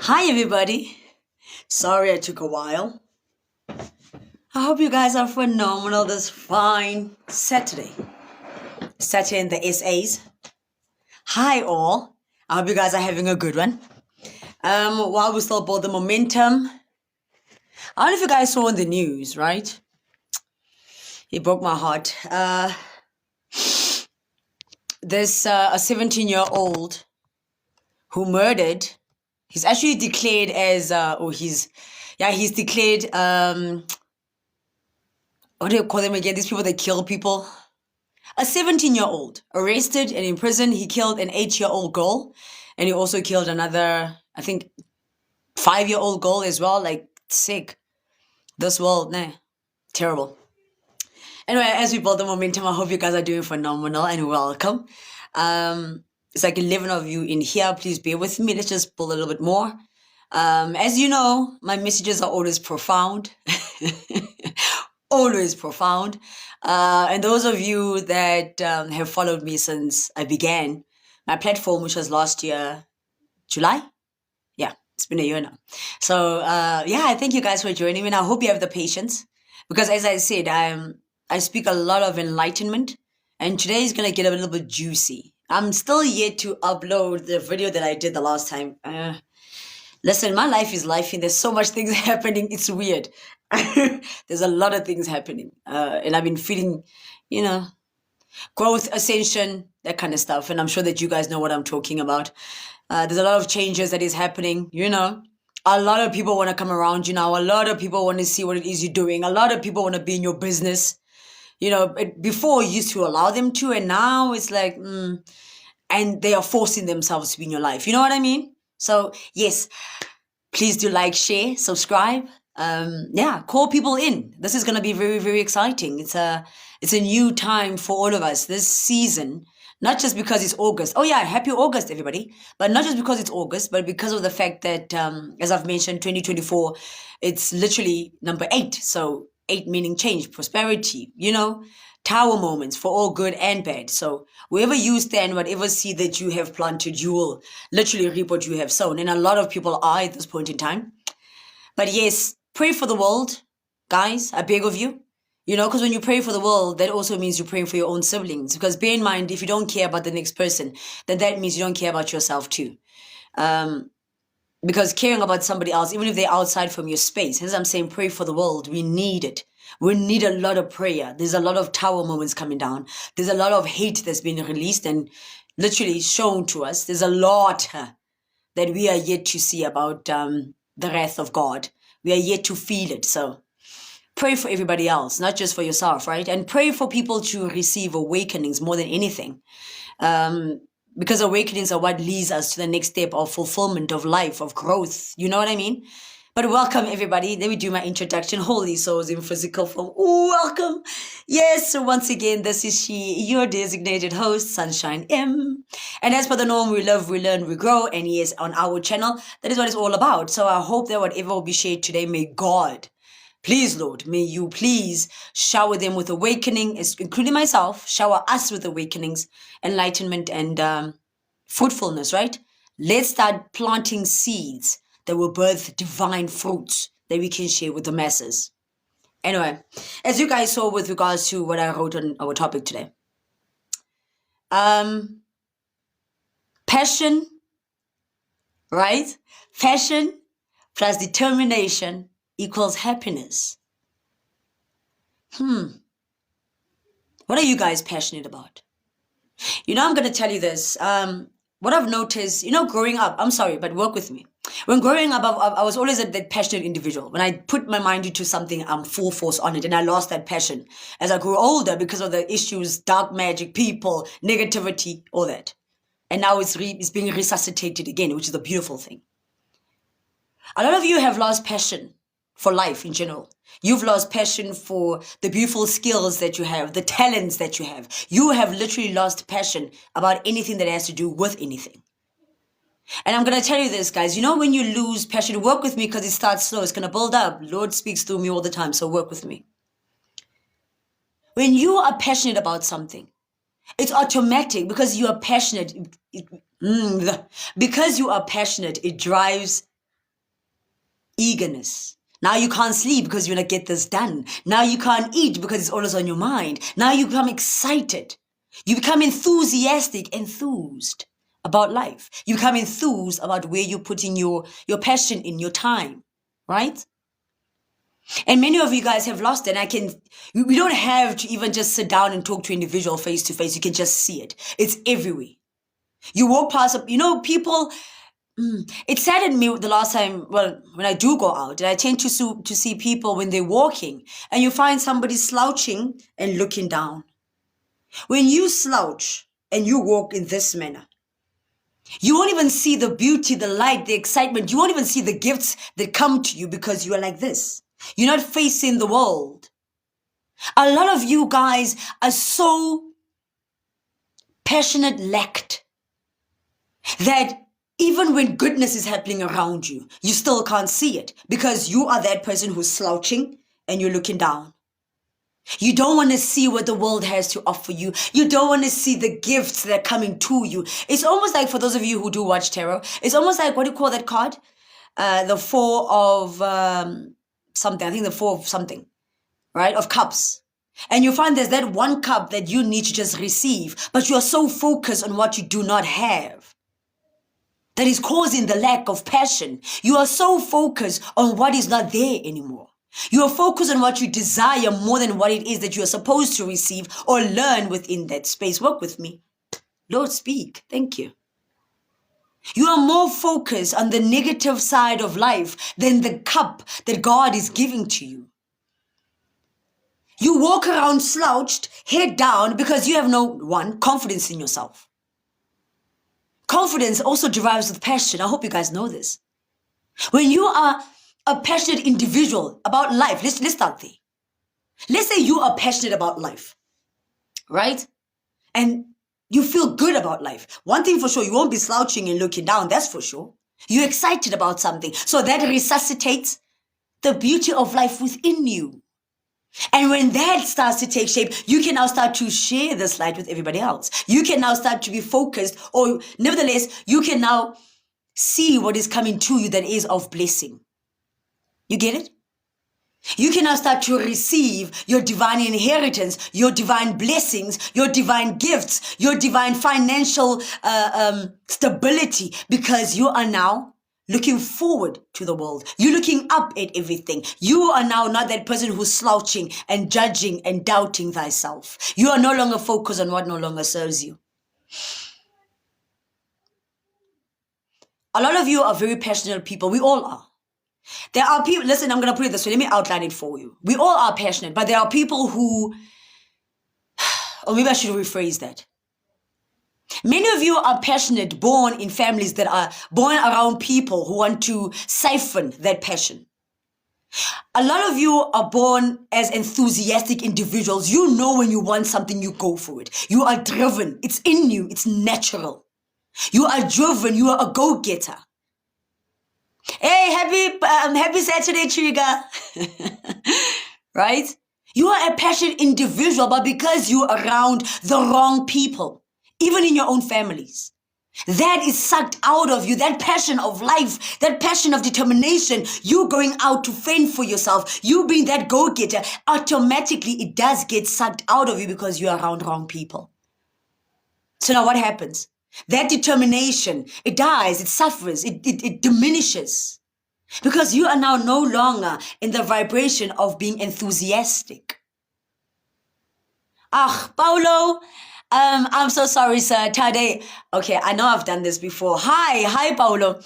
Hi, everybody. Sorry I took a while. I hope you guys are phenomenal this fine Saturday. Saturday in the SAs. Hi, all. I hope you guys are having a good one. While we still build the momentum, I don't know if you guys saw in the news, right? It broke my heart. This a 17-year-old who murdered. He's actually declared as, he's declared, what do you call them again? These people that kill people. A 17-year-old arrested and in prison. He killed an 8-year-old girl, and he also killed another, I think, 5-year-old girl as well. Like, sick. This world, nah, terrible. Anyway, as we build the momentum, I hope you guys are doing phenomenal and welcome. It's like 11 of you in here. Please bear with me. Let's just pull a little bit more. As you know, my messages are always profound. Always profound. And those of you that have followed me since I began my platform, which was last year, July? Yeah, it's been a year now. So, I thank you guys for joining me. And I hope you have the patience. Because as I said, I speak a lot of enlightenment. And today is going to get a little bit juicy. I'm still yet to upload the video that I did the last time. Listen, my life is life, and there's so much things happening. It's weird. There's a lot of things happening. And I've been feeling, growth, ascension, that kind of stuff. And I'm sure that you guys know what I'm talking about. There's a lot of changes that is happening, A lot of people want to come around you now. A lot of people want to see what it is you're doing. A lot of people want to be in your business. Before you used to allow them to, and now it's like, and they are forcing themselves to be in your life. You know what I mean? So, yes, please do like, share, subscribe. Call people in. This is going to be very, very exciting. It's a new time for all of us this season, not just because it's August. Oh, yeah, happy August, everybody. But not just because it's August, but because of the fact that, as I've mentioned, 2024, it's literally number 8. So 8 meaning change, prosperity, tower moments for all good and bad. So wherever you stand, whatever seed that you have planted, you will literally reap what you have sown. And a lot of people are at this point in time. But yes, pray for the world, guys. I beg of you. Because when you pray for the world, that also means you're praying for your own siblings. Because bear in mind, if you don't care about the next person, then that means you don't care about yourself too. Because caring about somebody else, even if they're outside from your space, as I'm saying, pray for the world. We need it. We need a lot of prayer. There's a lot of tower moments coming down. There's a lot of hate that's been released and literally shown to us. There's a lot that we are yet to see about the wrath of God. We are yet to feel it. So pray for everybody else, not just for yourself, right? And pray for people to receive awakenings more than anything. Because awakenings are what leads us to the next step of fulfillment of life, of growth. You know what I mean? But welcome, everybody. Let me do my introduction. Holy souls in physical form. Ooh, welcome. Yes, so once again, this is she, your designated host, Sunshine M. And as per the norm, we love, we learn, we grow. And yes, on our channel, that is what it's all about. So I hope that whatever will be shared today, may God, please, Lord, may you please shower them with awakening, including myself, shower us with awakenings, enlightenment, and fruitfulness, right? Let's start planting seeds that will birth divine fruits that we can share with the masses. Anyway, as you guys saw with regards to what I wrote on our topic today, passion, right? Passion plus determination equals happiness. What are you guys passionate about? I'm going to tell you this. What I've noticed, growing up, I'm sorry, but work with me. When growing up, I was always that passionate individual. When I put my mind into something, I'm full force on it. And I lost that passion as I grew older because of the issues, dark magic, people, negativity, all that. And now it's being resuscitated again, which is a beautiful thing. A lot of you have lost passion for life in general. You've lost passion for the beautiful skills that you have, the talents that you have. You have literally lost passion about anything that has to do with anything. And I'm going to tell you this, guys. When you lose passion, work with me because it starts slow. It's going to build up. Lord speaks through me all the time, so work with me. When you are passionate about something, it's automatic because you are passionate. Because you are passionate, it drives eagerness. Now you can't sleep because you want to get this done. Now you can't eat because it's always on your mind. Now you become excited. You become enthusiastic, enthused about life. You become enthused about where you're putting your passion in, your time, right? And many of you guys have lost it. We don't have to even just sit down and talk to an individual face to face. You can just see it. It's everywhere. You walk past, people. It saddened me the last time, when I do go out, and I tend to see people when they're walking, and you find somebody slouching and looking down. When you slouch and you walk in this manner, you won't even see the beauty, the light, the excitement. You won't even see the gifts that come to you because you are like this. You're not facing the world. A lot of you guys are so passionate lacked that even when goodness is happening around you, you still can't see it because you are that person who's slouching and you're looking down. You don't want to see what the world has to offer you. You don't want to see the gifts that are coming to you. It's almost like, for those of you who do watch tarot, it's almost like, what do you call that card? The Four of something. I think the Four of something, right? Of Cups. And you find there's that one cup that you need to just receive, but you are so focused on what you do not have that is causing the lack of passion. You are so focused on what is not there anymore. You are focused on what you desire more than what it is that you are supposed to receive or learn within that space. Work with me. Lord, speak. Thank you. You are more focused on the negative side of life than the cup that God is giving to you. You walk around slouched, head down, because you have no, confidence in yourself. Confidence also derives with passion. I hope you guys know this. When you are a passionate individual about life, let's start there. Let's say you are passionate about life, right? And you feel good about life. One thing for sure, you won't be slouching and looking down, that's for sure. You're excited about something. So that resuscitates the beauty of life within you. And when that starts to take shape, you can now start to share this light with everybody else. You can now start to be focused, or nevertheless, you can now see what is coming to you that is of blessing. You get it? You can now start to receive your divine inheritance, your divine blessings, your divine gifts, your divine financial stability, because you are now looking forward to the world. You're looking up at everything. You are now not that person who's slouching and judging and doubting thyself. You are no longer focused on what no longer serves you. A lot of you are very passionate people. We all are. There are people, listen, I'm going to put it this way. Let me outline it for you. We all are passionate, but there are people who, or maybe I should rephrase that. Many of you are passionate, born in families that are born around people who want to siphon that passion. A lot of you are born as enthusiastic individuals. You know when you want something, you go for it. You are driven. It's in you. It's natural. You are driven. You are a go-getter. Hey, happy Saturday, Trigger. Right? You are a passionate individual, but because you're around the wrong people, even in your own families, that is sucked out of you. That passion of life, that passion of determination, you going out to fend for yourself, you being that go-getter, automatically it does get sucked out of you because you're around wrong people. So now what happens? That determination, it dies, it suffers, it diminishes. Because you are now no longer in the vibration of being enthusiastic. Paulo, I'm so sorry, sir. Tade. Okay, I know I've done this before. Hi, Paulo.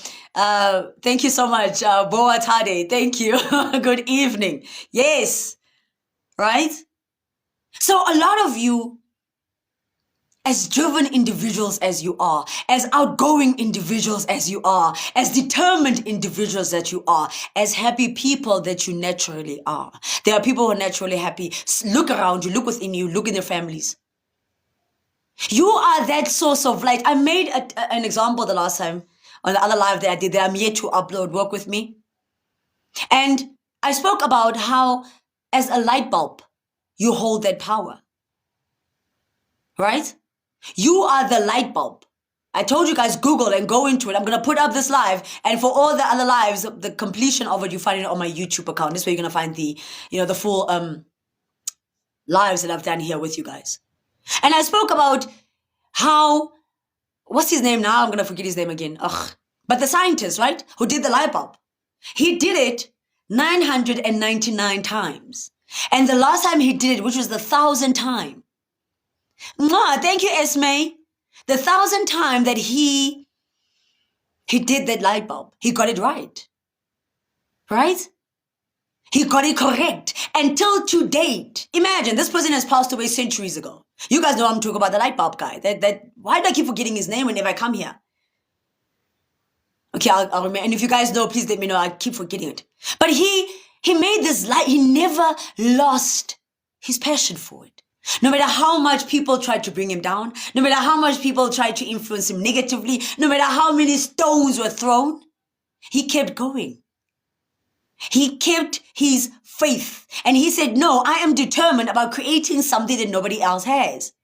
Thank you so much. Boa Tade. Thank you. Good evening. Yes. Right? So a lot of you, as driven individuals as you are, as outgoing individuals as you are, as determined individuals that you are, as happy people that you naturally are. There are people who are naturally happy. Look around you, look within you, look in their families. You are that source of light. I made an example the last time on the other live that I did that I'm yet to upload. Work with me. And I spoke about how, as a light bulb, you hold that power. Right? You are the light bulb. I told you guys, Google and go into it. I'm going to put up this live. And for all the other lives, the completion of it, you find it on my YouTube account. This way you're going to find the, the full lives that I've done here with you guys. And I spoke about how, what's his name now? I'm going to forget his name again. Ugh. But the scientist, right, who did the light bulb, he did it 999 times. And the last time he did it, which was the 1,000th time. Thank you, Esme. The 1,000th time that he did that light bulb, he got it right. Right? He got it correct. Until to date. Imagine, this person has passed away centuries ago. You guys know I'm talking about the light bulb guy. Why do I keep forgetting his name whenever I come here? Okay, I'll remember. And if you guys know, please let me know. I keep forgetting it. But he made this light. He never lost his passion for it. No matter how much people tried to bring him down, no matter how much people tried to influence him negatively, no matter how many stones were thrown, he kept going. He kept his faith. And he said, no, I am determined about creating something that nobody else has.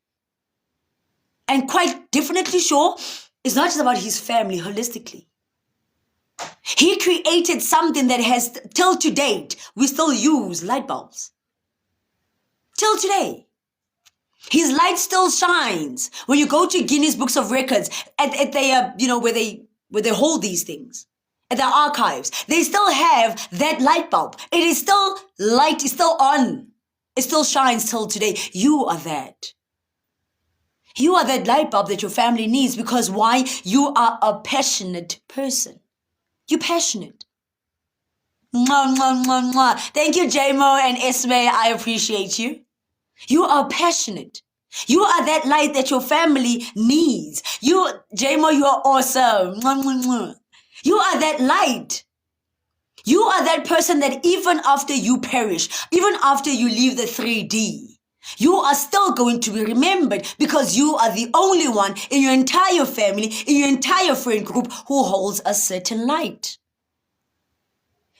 And quite definitely sure, it's not just about his family holistically. He created something that has, till to date, we still use light bulbs. Till today. His light still shines. When you go to Guinness Books of Records, at their, where they hold these things, at their archives, they still have that light bulb. It is still light, it's still on. It still shines till today. You are that. You are that light bulb that your family needs because why? You are a passionate person. You're passionate. Mwah, mwah, mwah, mwah. Thank you, JMO and Esme. I appreciate you. You are passionate. You are that light that your family needs. JMO, you are awesome. Mwah, mwah, mwah. You are that light. You are that person that even after you perish, even after you leave the 3D, you are still going to be remembered because you are the only one in your entire family, in your entire friend group who holds a certain light.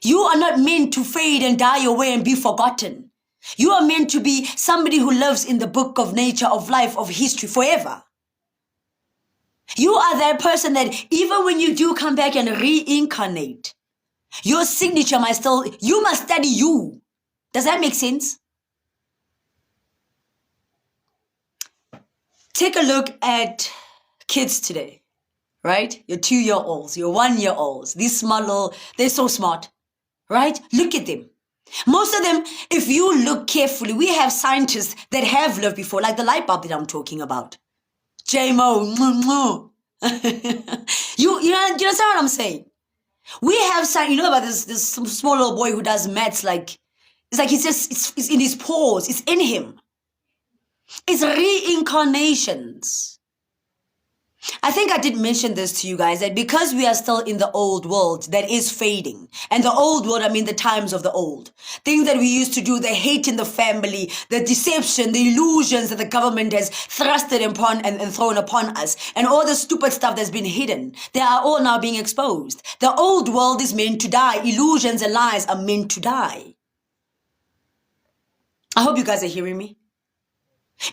You are not meant to fade and die away and be forgotten. You are meant to be somebody who lives in the book of nature, of life, of history forever. You are that person that even when you do come back and reincarnate, your signature you must study you. Does that make sense? Take a look at kids today, right? Your 2-year-olds, your 1-year-olds, these small little, they're so smart, right? Look at them. Most of them, if you look carefully, we have scientists that have lived before, like the light bulb that I'm talking about. JMO, you understand what I'm saying? We have about this small little boy who does maths, it's like it's in his pores, it's in him. It's reincarnations. I think I did mention this to you guys, that because we are still in the old world that is fading, and the old world, I mean the times of the old, things that we used to do, the hate in the family, the deception, the illusions that the government has thrusted upon and thrown upon us, and all the stupid stuff that's been hidden, they are all now being exposed. The old world is meant to die. Illusions and lies are meant to die. I hope you guys are hearing me.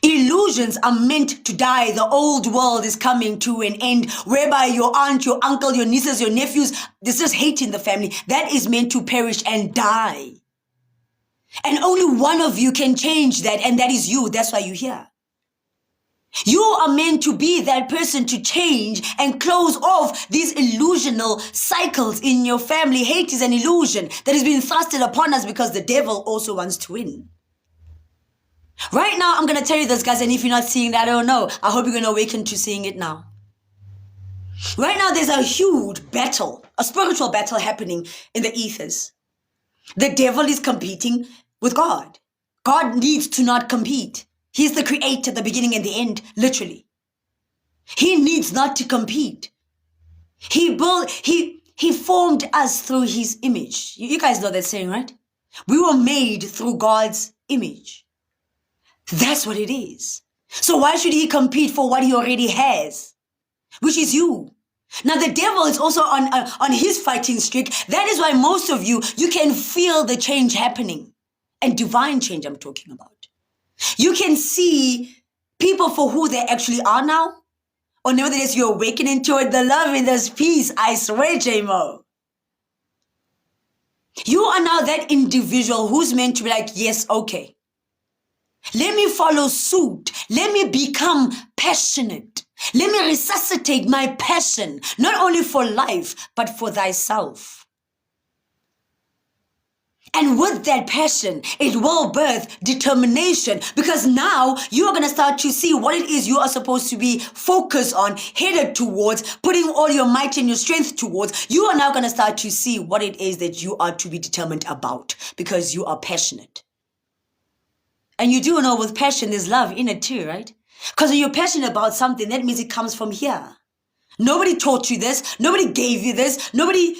Illusions are meant to die. The old world is coming to an end, whereby your aunt, your uncle, your nieces, your nephews, there's just hate in the family. That is meant to perish and die. And only one of you can change that, and that is you. That's why you're here. You are meant to be that person to change and close off these illusional cycles in your family. Hate is an illusion that has been thrusted upon us because the devil also wants to win. Right now, I'm going to tell you this, guys, and if you're not seeing that, I don't know. I hope you're going to awaken to seeing it now. Right now, there's a huge battle, a spiritual battle happening in the ethers. The devil is competing with God. God needs to not compete. He's the creator, the beginning and the end, literally. He needs not to compete. He formed us through his image. You guys know that saying, right? We were made through God's image. That's what it is. So why should he compete for what he already has, which is you? Now the devil is also on his fighting streak. That is why most of you can feel the change happening, and divine change I'm talking about. You can see people for who they actually are now, Or nevertheless, you're awakening toward the love in this peace. I swear, J-Mo. You are now that individual who's meant to be like, yes, okay. Let me follow suit. Let me become passionate. Let me resuscitate my passion, not only for life, but for thyself. And with that passion, it will birth determination, because now you are going to start to see what it is you are supposed to be focused on, headed towards, putting all your might and your strength towards. You are now going to start to see what it is that you are to be determined about, because you are passionate. And you do know with passion, there's love in it too, right? Because when you're passionate about something, that means it comes from here. Nobody taught you this. Nobody gave you this. Nobody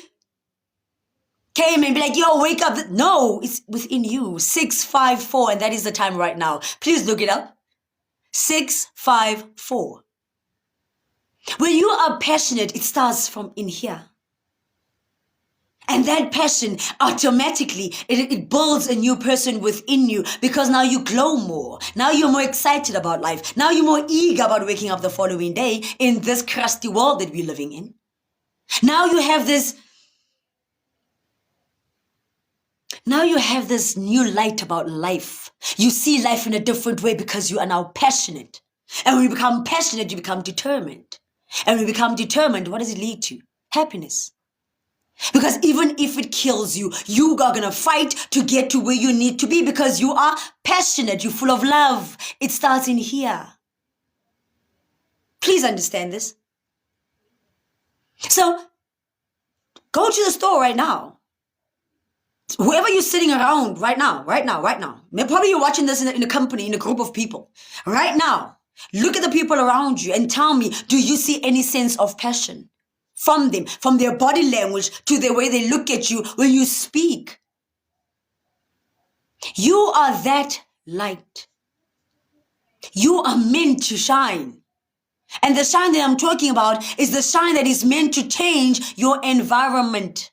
came and be like, yo, wake up. No, it's within you. 654, and that is the time right now. Please look it up. 654. When you are passionate, it starts from in here. And that passion automatically, it builds a new person within you, because now you glow more. Now you're more excited about life. Now you're more eager about waking up the following day in this crusty world that we're living in. Now you have this new light about life. You see life in a different way because you are now passionate. And when you become passionate, you become determined. And when you become determined, what does it lead to? Happiness. Because even if it kills you, you are going to fight to get to where you need to be, because you are passionate. You're full of love. It starts in here. Please understand this. So, go to the store right now. Whoever you're sitting around right now. Probably you're watching this in a company, in a group of people. Right now, look at the people around you and tell me, do you see any sense of passion from them, from their body language to the way they look at you when you speak? You are that light. You are meant to shine. And the shine that I'm talking about is the shine that is meant to change your environment.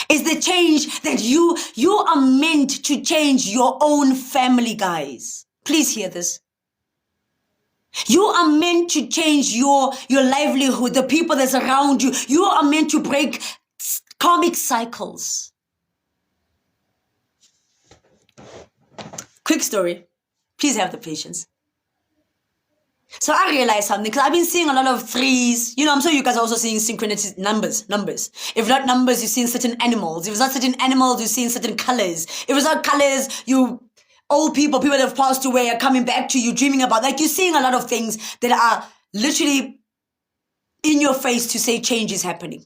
Is the change that you are meant to change your own family, guys. Please hear this. You are meant to change your livelihood, the people that's around you. You are meant to break karmic cycles. Quick story. Please have the patience. So I realized something, because I've been seeing a lot of threes. You know, I'm sure you guys are also seeing synchronicity numbers. If not numbers, you've seen certain animals. If it's not certain animals, you've seen certain colors. If it's not colors, old people that have passed away are coming back to you, dreaming about. Like, you're seeing a lot of things that are literally in your face to say change is happening.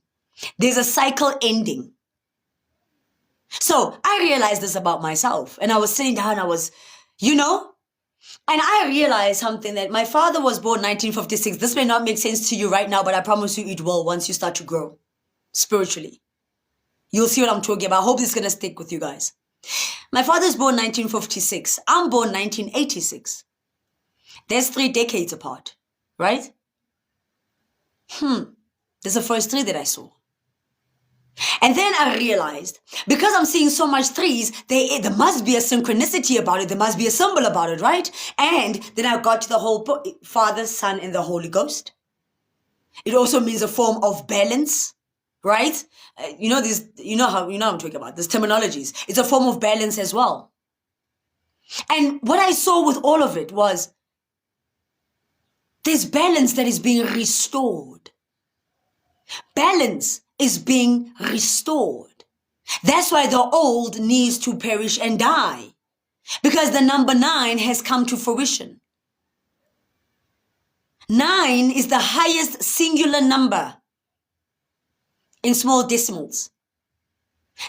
There's a cycle ending. So I realized this about myself, and I was sitting down, and I realized something, that my father was born 1956. This may not make sense to you right now, but I promise you it will once you start to grow spiritually. You'll see what I'm talking about. I hope this is going to stick with you guys. My father's born 1956. I'm born 1986. There's 3 decades apart, right? There's the first 3 that I saw. And then I realized, because I'm seeing so much 3s, there must be a synchronicity about it. There must be a symbol about it, right? And then I got to the whole Father, Son, and the Holy Ghost. It also means a form of balance, right? You know what I'm talking about. There's terminologies. It's a form of balance as well. And what I saw with all of it was, there's balance that is being restored. Balance is being restored. That's why the old needs to perish and die, because the number 9 has come to fruition. 9 is the highest singular number in small decimals.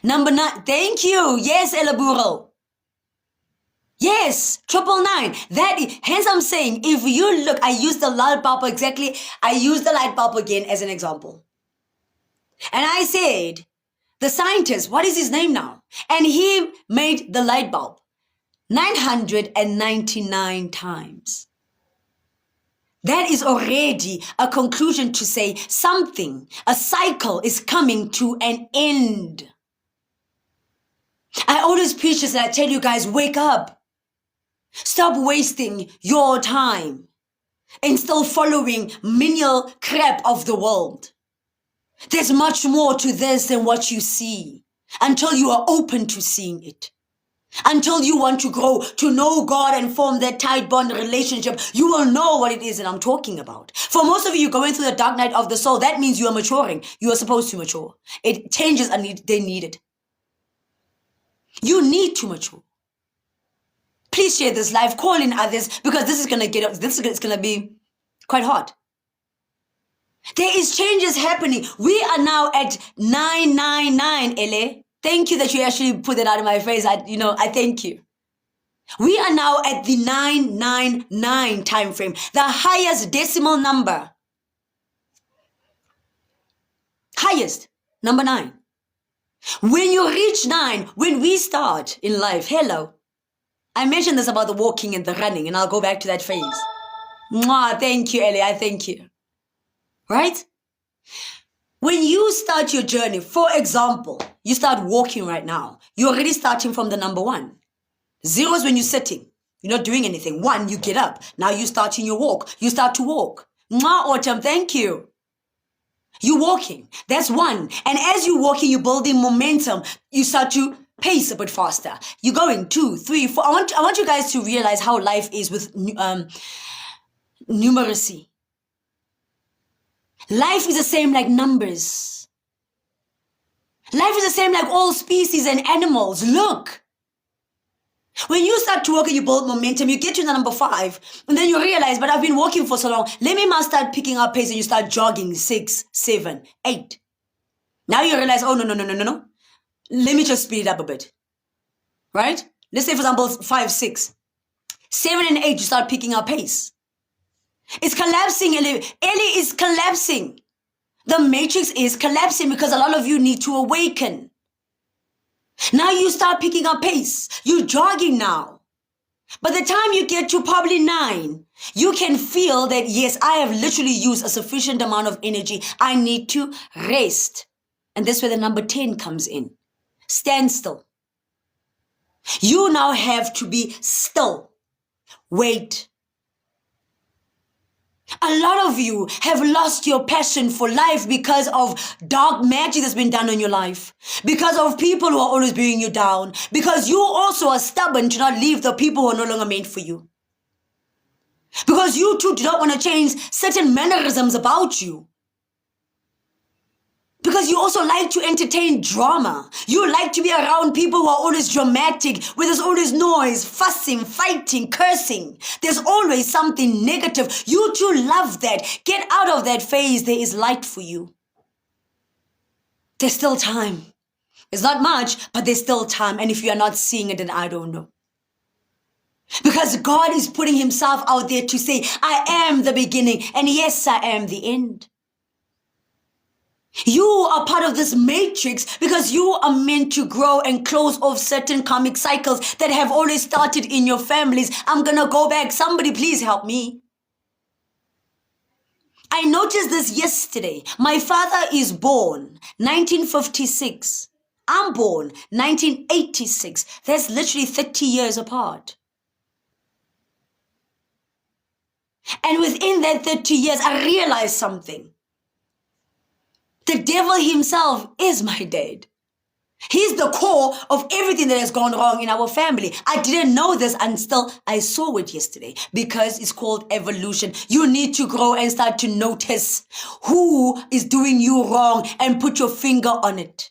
Number 9, thank you. Yes, Elaburo. Yes, 999. Hence I'm saying, if you look, I use the light bulb exactly. I use the light bulb again as an example. And I said, the scientist, what is his name now? And he made the light bulb 999 times. That is already a conclusion to say something, a cycle is coming to an end. I always preach this, and I tell you guys, wake up. Stop wasting your time. and still following menial crap of the world. There's much more to this than what you see until you are open to seeing it. Until you want to grow, to know God and form that tight bond relationship, you will know what it is that I'm talking about. For most of you going through the dark night of the soul, that means you are maturing. You are supposed to mature. It changes and they need it. You need to mature. Please share this live, call in others, because this is gonna be quite hard. There is changes happening. We are now at 999, Ele. Thank you that you actually put it out of my face. I thank you. We are now at the 999 time frame, the highest decimal number. Highest, number 9. When you reach 9, when we start in life, hello. I mentioned this about the walking and the running, and I'll go back to that phase. Mwah, thank you, Ellie. I thank you. Right? When you start your journey, for example, you start walking right now, you're already starting from the number 1. 0 is when you're sitting. You're not doing anything. 1, you get up. Now you're starting your walk. You start to walk. Mwah, Autumn, thank you. You're walking. That's 1. And as you're walking, you're building momentum. You start to pace a bit faster. You're going 2, 3, 4. I want you guys to realize how life is with numeracy. Life is the same like numbers. Life is the same like all species and animals. Look. When you start to walk and you build momentum, you get to the number 5, and then you realize, but I've been walking for so long. Let me now start picking up pace, and you start jogging 6, 7, 8. Now you realize, oh, no. Let me just speed it up a bit. Right? Let's say, for example, 5, 6. 7 and 8, you start picking up pace. It's collapsing, Ellie. Ellie is collapsing. The matrix is collapsing because a lot of you need to awaken. Now you start picking up pace. You're jogging now. By the time you get to probably 9, you can feel that, yes, I have literally used a sufficient amount of energy. I need to rest. And that's where the number 10 comes in. Stand still. You now have to be still. Wait. A lot of you have lost your passion for life because of dark magic that's been done on your life. Because of people who are always bringing you down. Because you also are stubborn to not leave the people who are no longer meant for you. Because you too do not want to change certain mannerisms about you. Because you also like to entertain drama. You like to be around people who are always dramatic, where there's always noise, fussing, fighting, cursing. There's always something negative. You too love that. Get out of that phase. There is light for you. There's still time. It's not much, but there's still time. And if you are not seeing it, then I don't know. Because God is putting himself out there to say, I am the beginning, and yes, I am the end. You are part of this matrix because you are meant to grow and close off certain karmic cycles that have always started in your families. I'm going to go back. Somebody please help me. I noticed this yesterday. My father is born 1956. I'm born 1986. That's literally 30 years apart. And within that 30 years, I realized something. The devil himself is my dad. He's the core of everything that has gone wrong in our family. I didn't know this until I saw it yesterday because it's called evolution. You need to grow and start to notice who is doing you wrong and put your finger on it.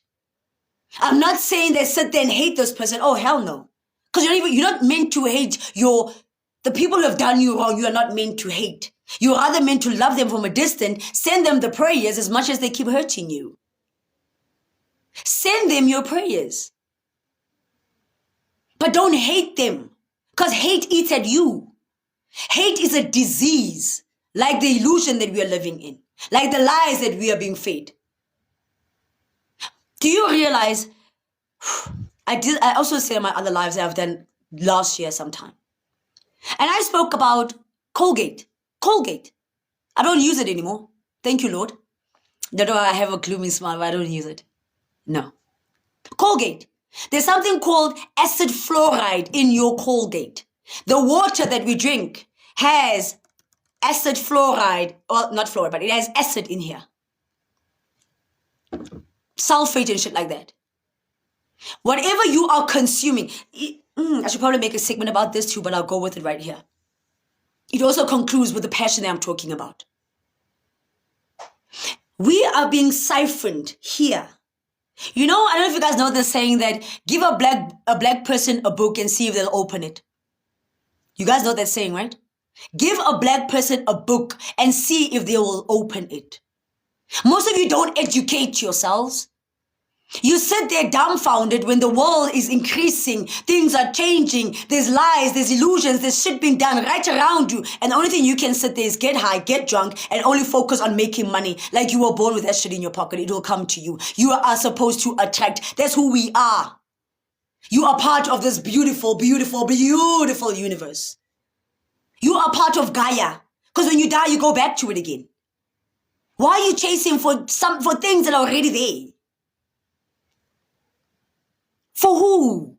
I'm not saying that sit there and hate this person. Oh, hell no. Because you're not meant to hate the people who have done you wrong. You are not meant to hate. You're rather meant to love them from a distance, send them the prayers as much as they keep hurting you. Send them your prayers. But don't hate them, because hate eats at you. Hate is a disease, like the illusion that we are living in, like the lies that we are being fed. Do you realize, I also said in my other lives that I've done last year sometime. And I spoke about Colgate. I don't use it anymore. Thank you, Lord. Don't know I have a gloomy smile, but I don't use it. No. Colgate. There's something called acid fluoride in your Colgate. The water that we drink has acid fluoride, well, not fluoride, but it has acid in here. Sulfate and shit like that. Whatever you are consuming, I should probably make a segment about this too, but I'll go with it right here. It also concludes with the passion that I'm talking about. We are being siphoned here. You know, I don't know if you guys know the saying that give a black person a book and see if they'll open it. You guys know that saying, right? Give a black person a book and see if they will open it. Most of you don't educate yourselves. You sit there dumbfounded when the world is increasing, things are changing, there's lies, there's illusions, there's shit being done right around you. And the only thing you can sit there is get high, get drunk, and only focus on making money. Like you were born with that shit in your pocket, it will come to you. You are supposed to attract. That's who we are. You are part of this beautiful, beautiful, beautiful universe. You are part of Gaia. Because when you die, you go back to it again. Why are you chasing for things that are already there? For who?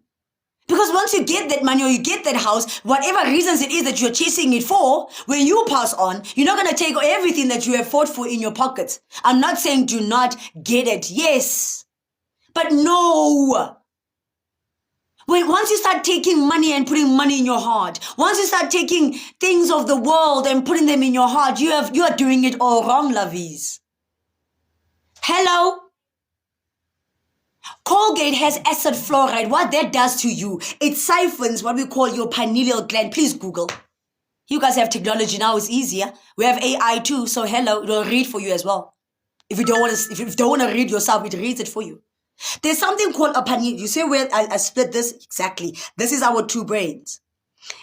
Because once you get that money or you get that house, whatever reasons it is that you're chasing it for, when you pass on, you're not going to take everything that you have fought for in your pockets. I'm not saying do not get it. Yes. But no. Once you start taking money and putting money in your heart, once you start taking things of the world and putting them in your heart, you are doing it all wrong, lovies. Hello? Colgate has acid fluoride. What that does to you, it siphons what we call your pineal gland. Please Google. You guys have technology now, it's easier. We have AI too, so hello, it'll read for you as well. If you don't want to read yourself, it reads it for you. There's something called a pineal. You see where I split this? Exactly. This is our two brains.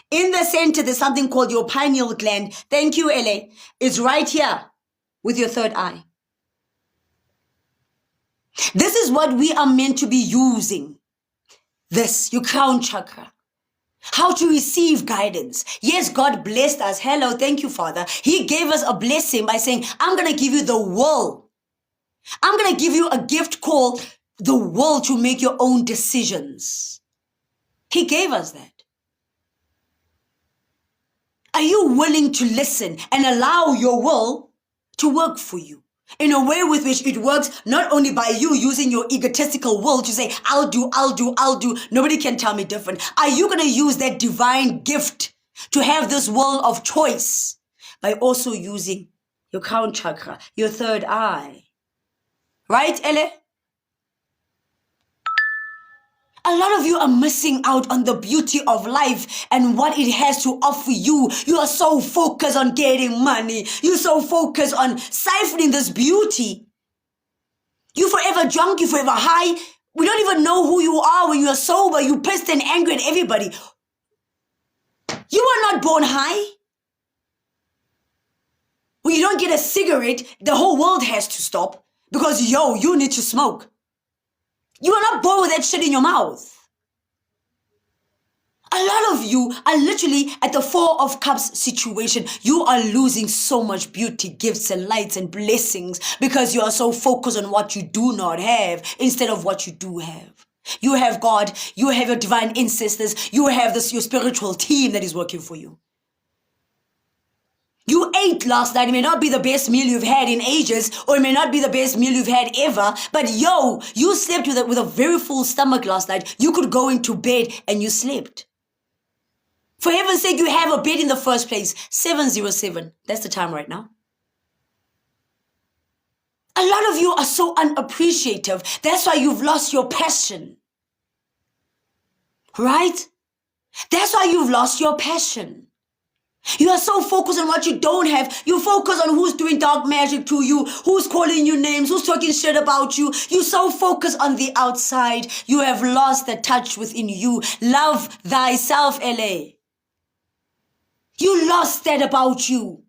In the center, there's something called your pineal gland. Thank you, LA. It's right here with your third eye. This is what we are meant to be using. This, your crown chakra. How to receive guidance. Yes, God blessed us. Hello, thank you, Father. He gave us a blessing by saying, I'm going to give you the will. I'm going to give you a gift called the will to make your own decisions. He gave us that. Are you willing to listen and allow your will to work for you? In a way with which it works not only by you using your egotistical will to say, I'll do. Nobody can tell me different. Are you going to use that divine gift to have this will of choice by also using your crown chakra, your third eye? Right, Ele? A lot of you are missing out on the beauty of life and what it has to offer you. You are so focused on getting money. You're so focused on siphoning this beauty. You're forever drunk, you're forever high. We don't even know who you are when you're sober. You're pissed and angry at everybody. You are not born high. When you don't get a cigarette, the whole world has to stop because, you need to smoke. You are not born with that shit in your mouth. A lot of you are literally at the Four of Cups situation. You are losing so much beauty, gifts and lights and blessings because you are so focused on what you do not have instead of what you do have. You have God, you have your divine ancestors, you have your spiritual team that is working for you. You ate last night. It may not be the best meal you've had in ages, or it may not be the best meal you've had ever, but you slept with a very full stomach last night. You could go into bed and you slept. For heaven's sake, you have a bed in the first place. 7:07. That's the time right now. A lot of you are so unappreciative. That's why you've lost your passion. Right? That's why you've lost your passion. You are so focused on what you don't have. You focus on who's doing dark magic to you, who's calling you names, who's talking shit about you. You're so focused on the outside. You have lost the touch within you. Love thyself, LA. You lost that about you.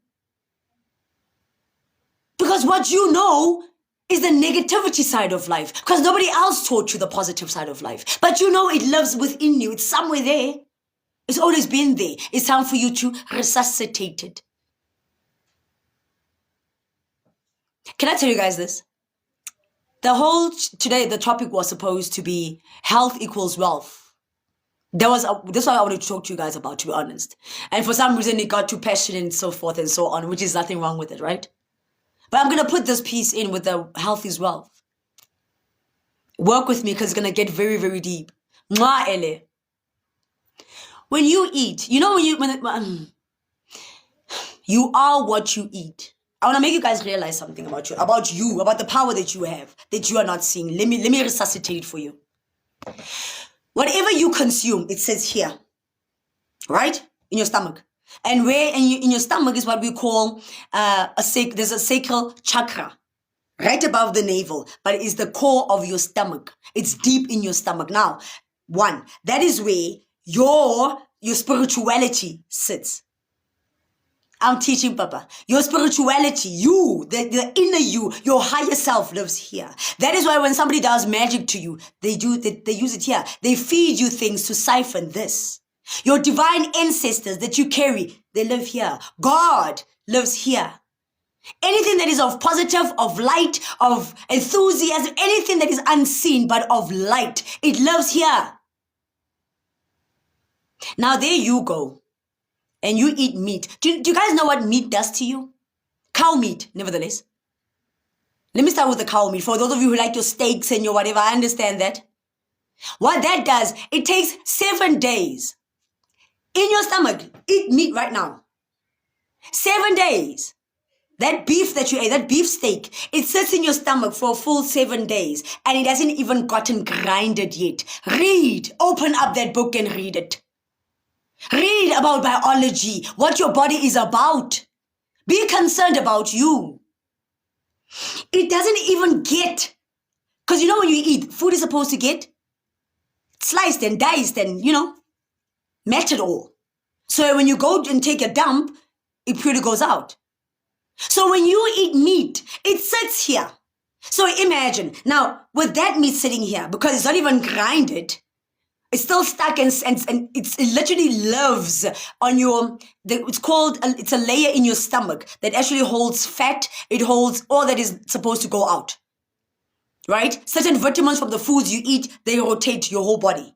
Because what you know is the negativity side of life. Because nobody else taught you the positive side of life. But you know it lives within you. It's somewhere there. It's always been there. It's time for you to resuscitate it. Can I tell you guys this? Today the topic was supposed to be health equals wealth. That's what I wanted to talk to you guys about, to be honest. And for some reason, it got too passionate and so forth and so on, which is nothing wrong with it, right? But I'm going to put this piece in with the health as well. Work with me because it's going to get very, very deep. Mwah, ele. When you eat, you know you are what you eat. I want to make you guys realize something about you, about the power that you have, that you are not seeing. Let me resuscitate it for you. Whatever you consume, it says here, right? In your stomach. And where in your stomach is what we call there's a sacral chakra right above the navel, but it is the core of your stomach. It's deep in your stomach. Now, that is where your spirituality sits. I'm teaching, Papa. Your spirituality, the inner you, your higher self lives here. That is why when somebody does magic to you, they use it here. They feed you things to siphon this. Your divine ancestors that you carry, they live here. God lives here. Anything that is of positive, of light, of enthusiasm, anything that is unseen but of light, it lives here. Now there you go. And you eat meat. Do you guys know what meat does to you? Cow meat, nevertheless. Let me start with the cow meat. For those of you who like your steaks and your whatever, I understand that. What that does, it takes 7 days. In your stomach, eat meat right now. 7 days. That beef that you ate, that beef steak, it sits in your stomach for a full 7 days. And it hasn't even gotten grinded yet. Open up that book and read it. Read about biology, what your body is about. Be concerned about you. It doesn't even get, because you know when you eat, food is supposed to get sliced and diced and, match it all. So when you go and take a dump, it purely goes out. So when you eat meat, it sits here. So imagine, now with that meat sitting here, because it's not even grinded, it's still stuck and it literally lives on it's a layer in your stomach that actually holds fat. It holds all that is supposed to go out, right? Certain vitamins from the foods you eat, they rotate your whole body.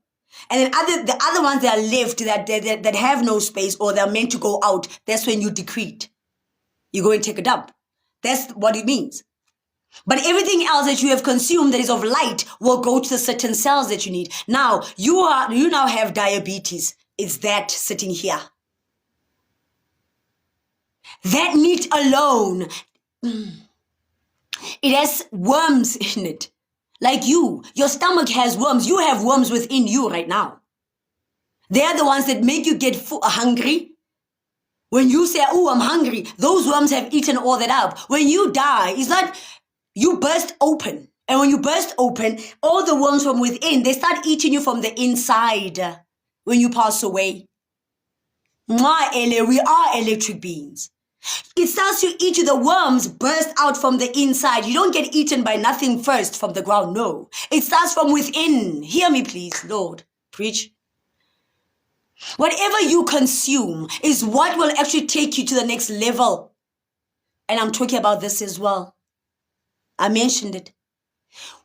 And then the other ones that are left that have no space or they're meant to go out, that's when you decrete. You go and take a dump. That's what it means. But everything else that you have consumed that is of light will go to the certain cells that you need. Now, you now have diabetes. It's that sitting here. That meat alone, it has worms in it. Like your stomach has worms. You have worms within you right now. They are the ones that make you get hungry. When you say, oh, I'm hungry, those worms have eaten all that up. When you die, it's not... You burst open. And when you burst open, all the worms from within, they start eating you from the inside when you pass away. We are electric beings. It starts to eat you. The worms burst out from the inside. You don't get eaten by nothing first from the ground. No. It starts from within. Hear me, please, Lord. Preach. Whatever you consume is what will actually take you to the next level. And I'm talking about this as well. I mentioned it.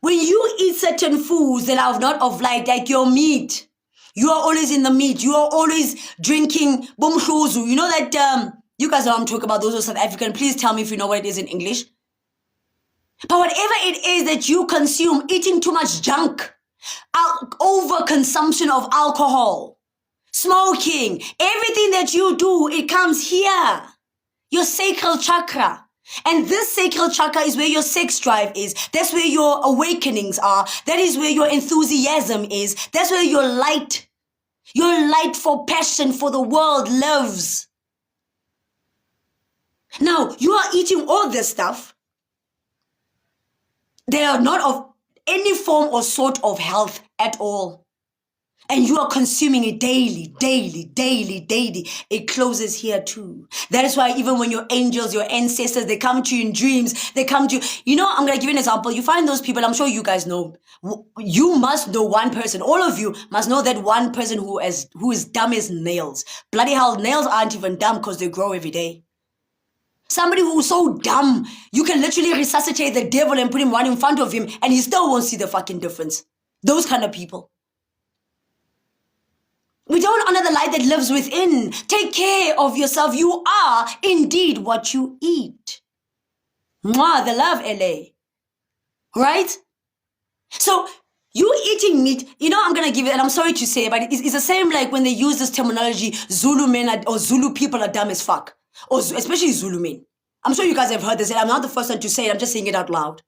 When you eat certain foods that are not of light, like your meat, you are always in the meat. You are always drinking bomshozu. You know that, you guys know what I'm talking about, those who are South African. Please tell me if you know what it is in English. But whatever it is that you consume, eating too much junk, overconsumption of alcohol, smoking, everything that you do, it comes here. Your sacral chakra. And this sacral chakra is where your sex drive is. That's where your awakenings are. That is where your enthusiasm is. That's where your light for passion for the world lives. Now, you are eating all this stuff. They are not of any form or sort of health at all. And you are consuming it daily. It closes here too. That is why even when your angels, your ancestors, they come to you in dreams, they come to you. You know, I'm going to give you an example. You find those people, I'm sure you guys know. You must know one person. All of you must know that one person who is dumb as nails. Bloody hell, nails aren't even dumb because they grow every day. Somebody who's so dumb, you can literally resuscitate the devil and put him right in front of him and he still won't see the fucking difference. Those kind of people. We don't honor the light that lives within. Take care of yourself. You are indeed what you eat. Mwah, the love, LA. Right? So, you eating meat, I'm going to give it, and I'm sorry to say, but it's the same like when they use this terminology, Zulu men or Zulu people are dumb as fuck. Or especially Zulu men. I'm sure you guys have heard this, and I'm not the first one to say it, I'm just saying it out loud.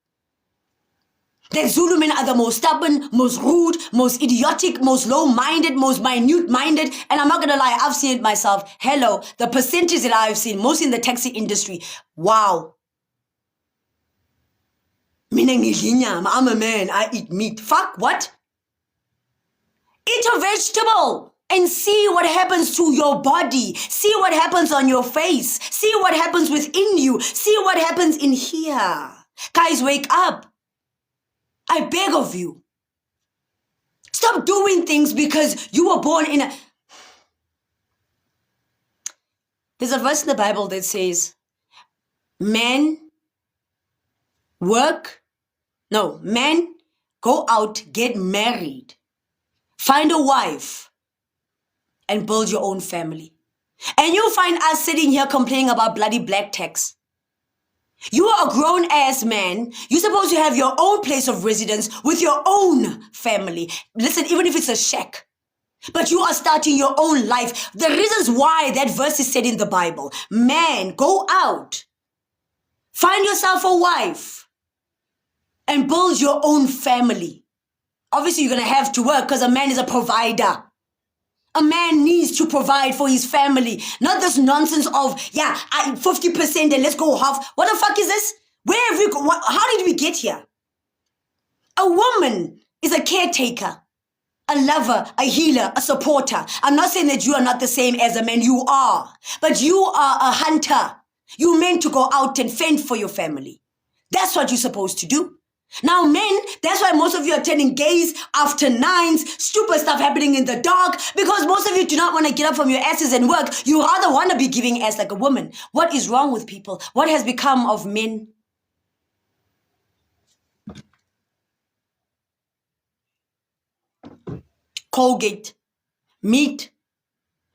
That Zulu men are the most stubborn, most rude, most idiotic, most low-minded, most minute-minded. And I'm not going to lie, I've seen it myself. Hello, the percentage that I've seen, mostly in the taxi industry. Wow. I'm a man, I eat meat. Fuck, what? Eat a vegetable and see what happens to your body. See what happens on your face. See what happens within you. See what happens in here. Guys, wake up. I beg of you. Stop doing things because you were born in a... There's a verse in the Bible that says, men go out, get married, find a wife, and build your own family. And you find us sitting here complaining about bloody black tax. You are a grown-ass man. You're supposed to have your own place of residence with your own family. Listen, even if it's a shack. But you are starting your own life. The reasons why that verse is said in the Bible. Man, go out. Find yourself a wife. And build your own family. Obviously, you're going to have to work because a man is a provider. A man needs to provide for his family. Not this nonsense of, 50% and let's go half. What the fuck is this? Where have we go? How did we get here? A woman is a caretaker, a lover, a healer, a supporter. I'm not saying that you are not the same as a man. You are. But you are a hunter. You're meant to go out and fend for your family. That's what you're supposed to do. Now, men, that's why most of you are attending gays after 9s, stupid stuff happening in the dark, because most of you do not want to get up from your asses and work. You rather want to be giving ass like a woman. What is wrong with people? What has become of men? Colgate, meat,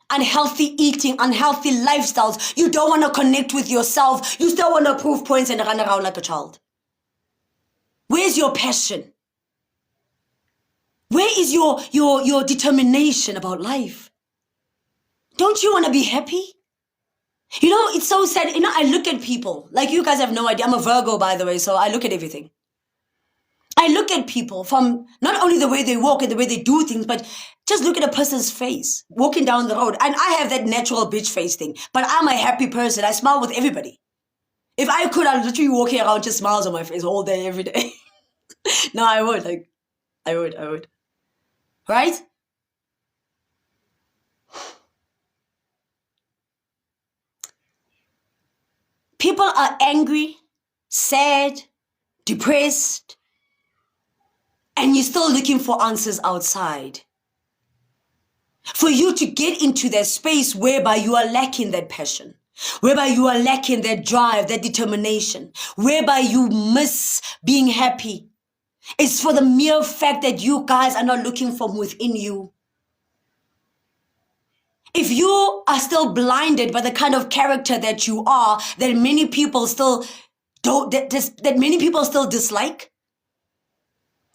unhealthy eating, unhealthy lifestyles. You don't want to connect with yourself. You still want to prove points and run around like a child. Where's your passion? Where is your determination about life? Don't you want to be happy? It's so sad. I look at people, like you guys have no idea. I'm a Virgo, by the way, so I look at everything. I look at people from not only the way they walk and the way they do things, but just look at a person's face walking down the road. And I have that natural bitch face thing, but I'm a happy person. I smile with everybody. If I could, I'd literally walk around just smiles on my face all day, every day. No, I would. I would. Right? People are angry, sad, depressed, and you're still looking for answers outside. For you to get into that space whereby you are lacking that passion, whereby you are lacking that drive, that determination, whereby you miss being happy. It's for the mere fact that you guys are not looking from within you. If you are still blinded by the kind of character that you are, that many people still don't, that many people still dislike,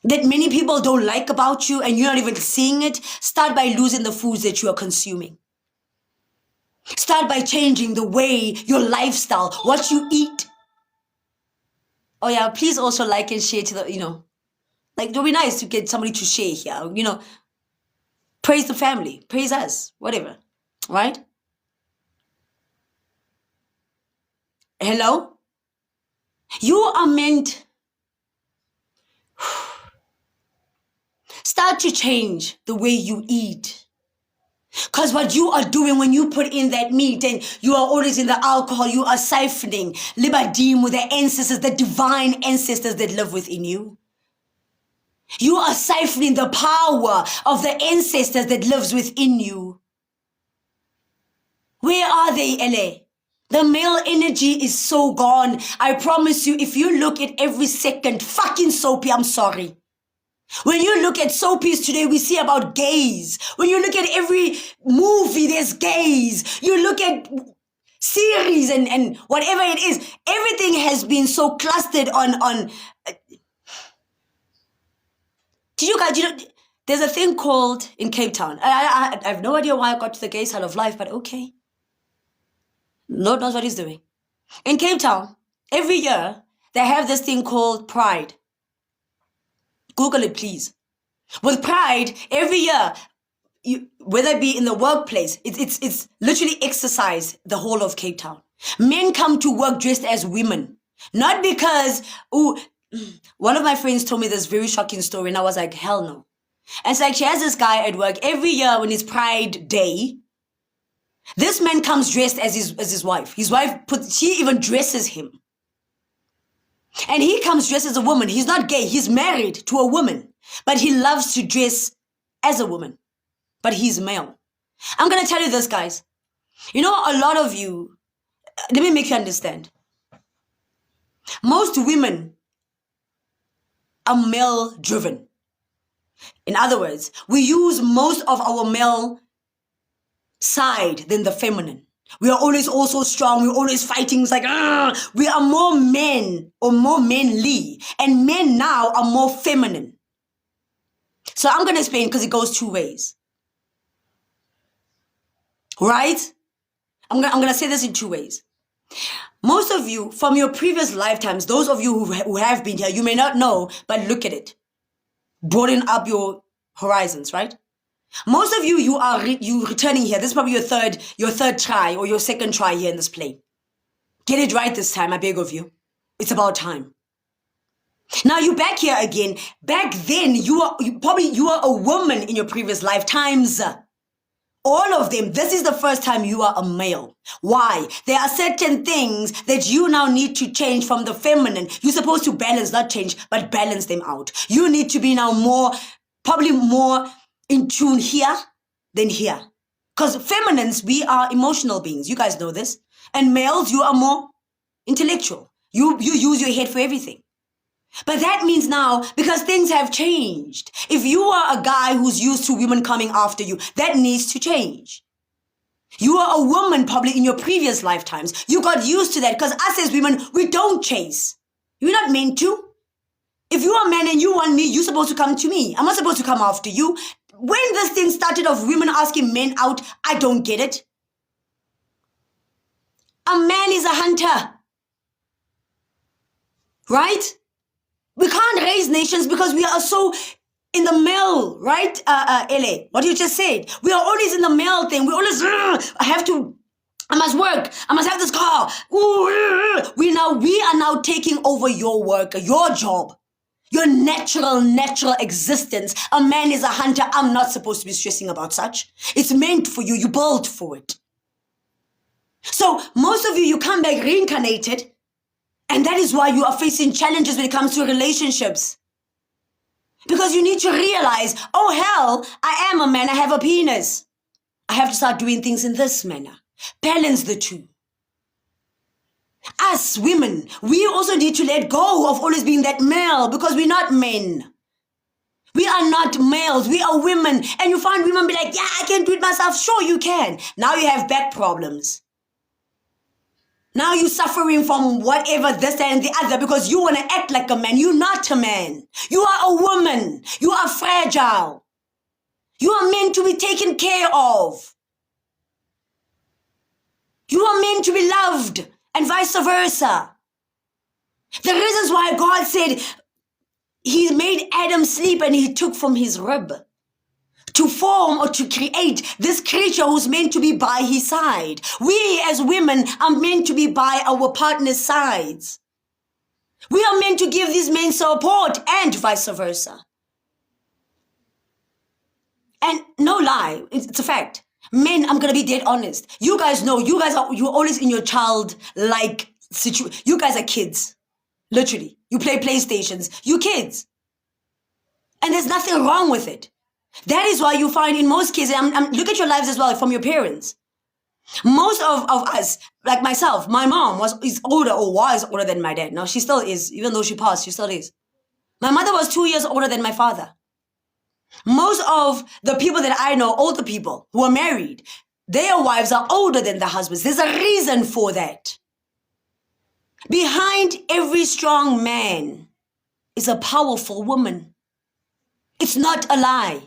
that many people don't like about you, and you're not even seeing it, start by losing the foods that you are consuming. Start by changing the way, your lifestyle, what you eat. Oh yeah, please also like and share to the, like, it would be nice to get somebody to share here, praise the family, praise us, whatever, right? Hello? You are meant... Start to change the way you eat. Because what you are doing when you put in that meat and you are always in the alcohol, you are siphoning libadim with the ancestors, the divine ancestors that live within you. You are siphoning the power of the ancestors that lives within you. Where are they, LA? The male energy is so gone. I promise you, if you look at every second, fucking soapy, I'm sorry. When you look at soapies today, we see about gays. When you look at every movie, there's gays. You look at series and whatever it is, everything has been so clustered on. Did you guys, there's a thing called in Cape Town. I have no idea why I got to the gay side of life, but okay. Lord knows what he's doing. In Cape Town, every year, they have this thing called Pride. Google it, please. With Pride, every year, whether it be in the workplace, it's literally exercise the whole of Cape Town. Men come to work dressed as women. Not because, one of my friends told me this very shocking story, and I was like, hell no. And it's like, she has this guy at work every year when it's Pride Day. This man comes dressed as his wife. His wife she even dresses him. And he comes dressed as a woman. He's not gay. He's married to a woman. But he loves to dress as a woman. But he's male. I'm going to tell you this, guys. You know, a lot of you, let me make you understand. Most women are male driven. In other words, we use most of our male side than the feminine. We are always also strong. We're always fighting. It's like, we are more men or more manly. And men now are more feminine. So I'm going to explain because it goes two ways. Right? I'm going to say this in two ways. Most of you, from your previous lifetimes, those of you who have been here, you may not know, but look at it. Broaden up your horizons, right? Most of you, you returning here. This is probably your third try or your second try here in this plane. Get it right this time, I beg of you. It's about time. Now you're back here again. Back then, you were a woman in your previous lifetimes. All of them. This is the first time you are a male. Why? There are certain things that you now need to change from the feminine. You're supposed to balance, not change, but balance them out. You need to be now probably more in tune here than here. Because feminines, we are emotional beings. You guys know this. And males, you are more intellectual. You use your head for everything. But that means now, because things have changed, if you are a guy who's used to women coming after you, that needs to change. You are a woman probably in your previous lifetimes. You got used to that because us as women, we don't chase. You're not meant to. If you are a man and you want me, you're supposed to come to me. I'm not supposed to come after you. When this thing started of women asking men out, I don't get it. A man is a hunter. Right? We can't raise nations because we are so in the male, right? LA, what you just said. We are always in the male thing. We always, I must work. I must have this car. We are now taking over your work, your job. Your natural existence. A man is a hunter. I'm not supposed to be stressing about such. It's meant for you. You built for it. So most of you come back reincarnated. And that is why you are facing challenges when it comes to relationships. Because you need to realize, oh hell, I am a man. I have a penis. I have to start doing things in this manner. Balance the two. Us women, we also need to let go of always being that male because we're not men. We are not males. We are women. And you find women be like, yeah, I can do it myself. Sure, you can. Now you have back problems. Now you're suffering from whatever, this and the other because you want to act like a man. You're not a man. You are a woman. You are fragile. You are meant to be taken care of. You are meant to be loved. And vice versa. The reasons why God said he made Adam sleep and he took from his rib to form or to create this creature who's meant to be by his side. We as women are meant to be by our partner's sides. We are meant to give these men support and vice versa. And no lie, it's a fact. Men, I'm going to be dead honest. You guys know, you're always in your child-like situation. You guys are kids. Literally. You play PlayStations. You kids. And there's nothing wrong with it. That is why you find in most cases, look at your lives as well from your parents. Most of us, like myself, my mom is older or was older than my dad. Now she still is, even though she passed, she still is. My mother was 2 years older than my father. Most of the people that I know, older people who are married, their wives are older than the husbands. There's a reason for that. Behind every strong man is a powerful woman. It's not a lie.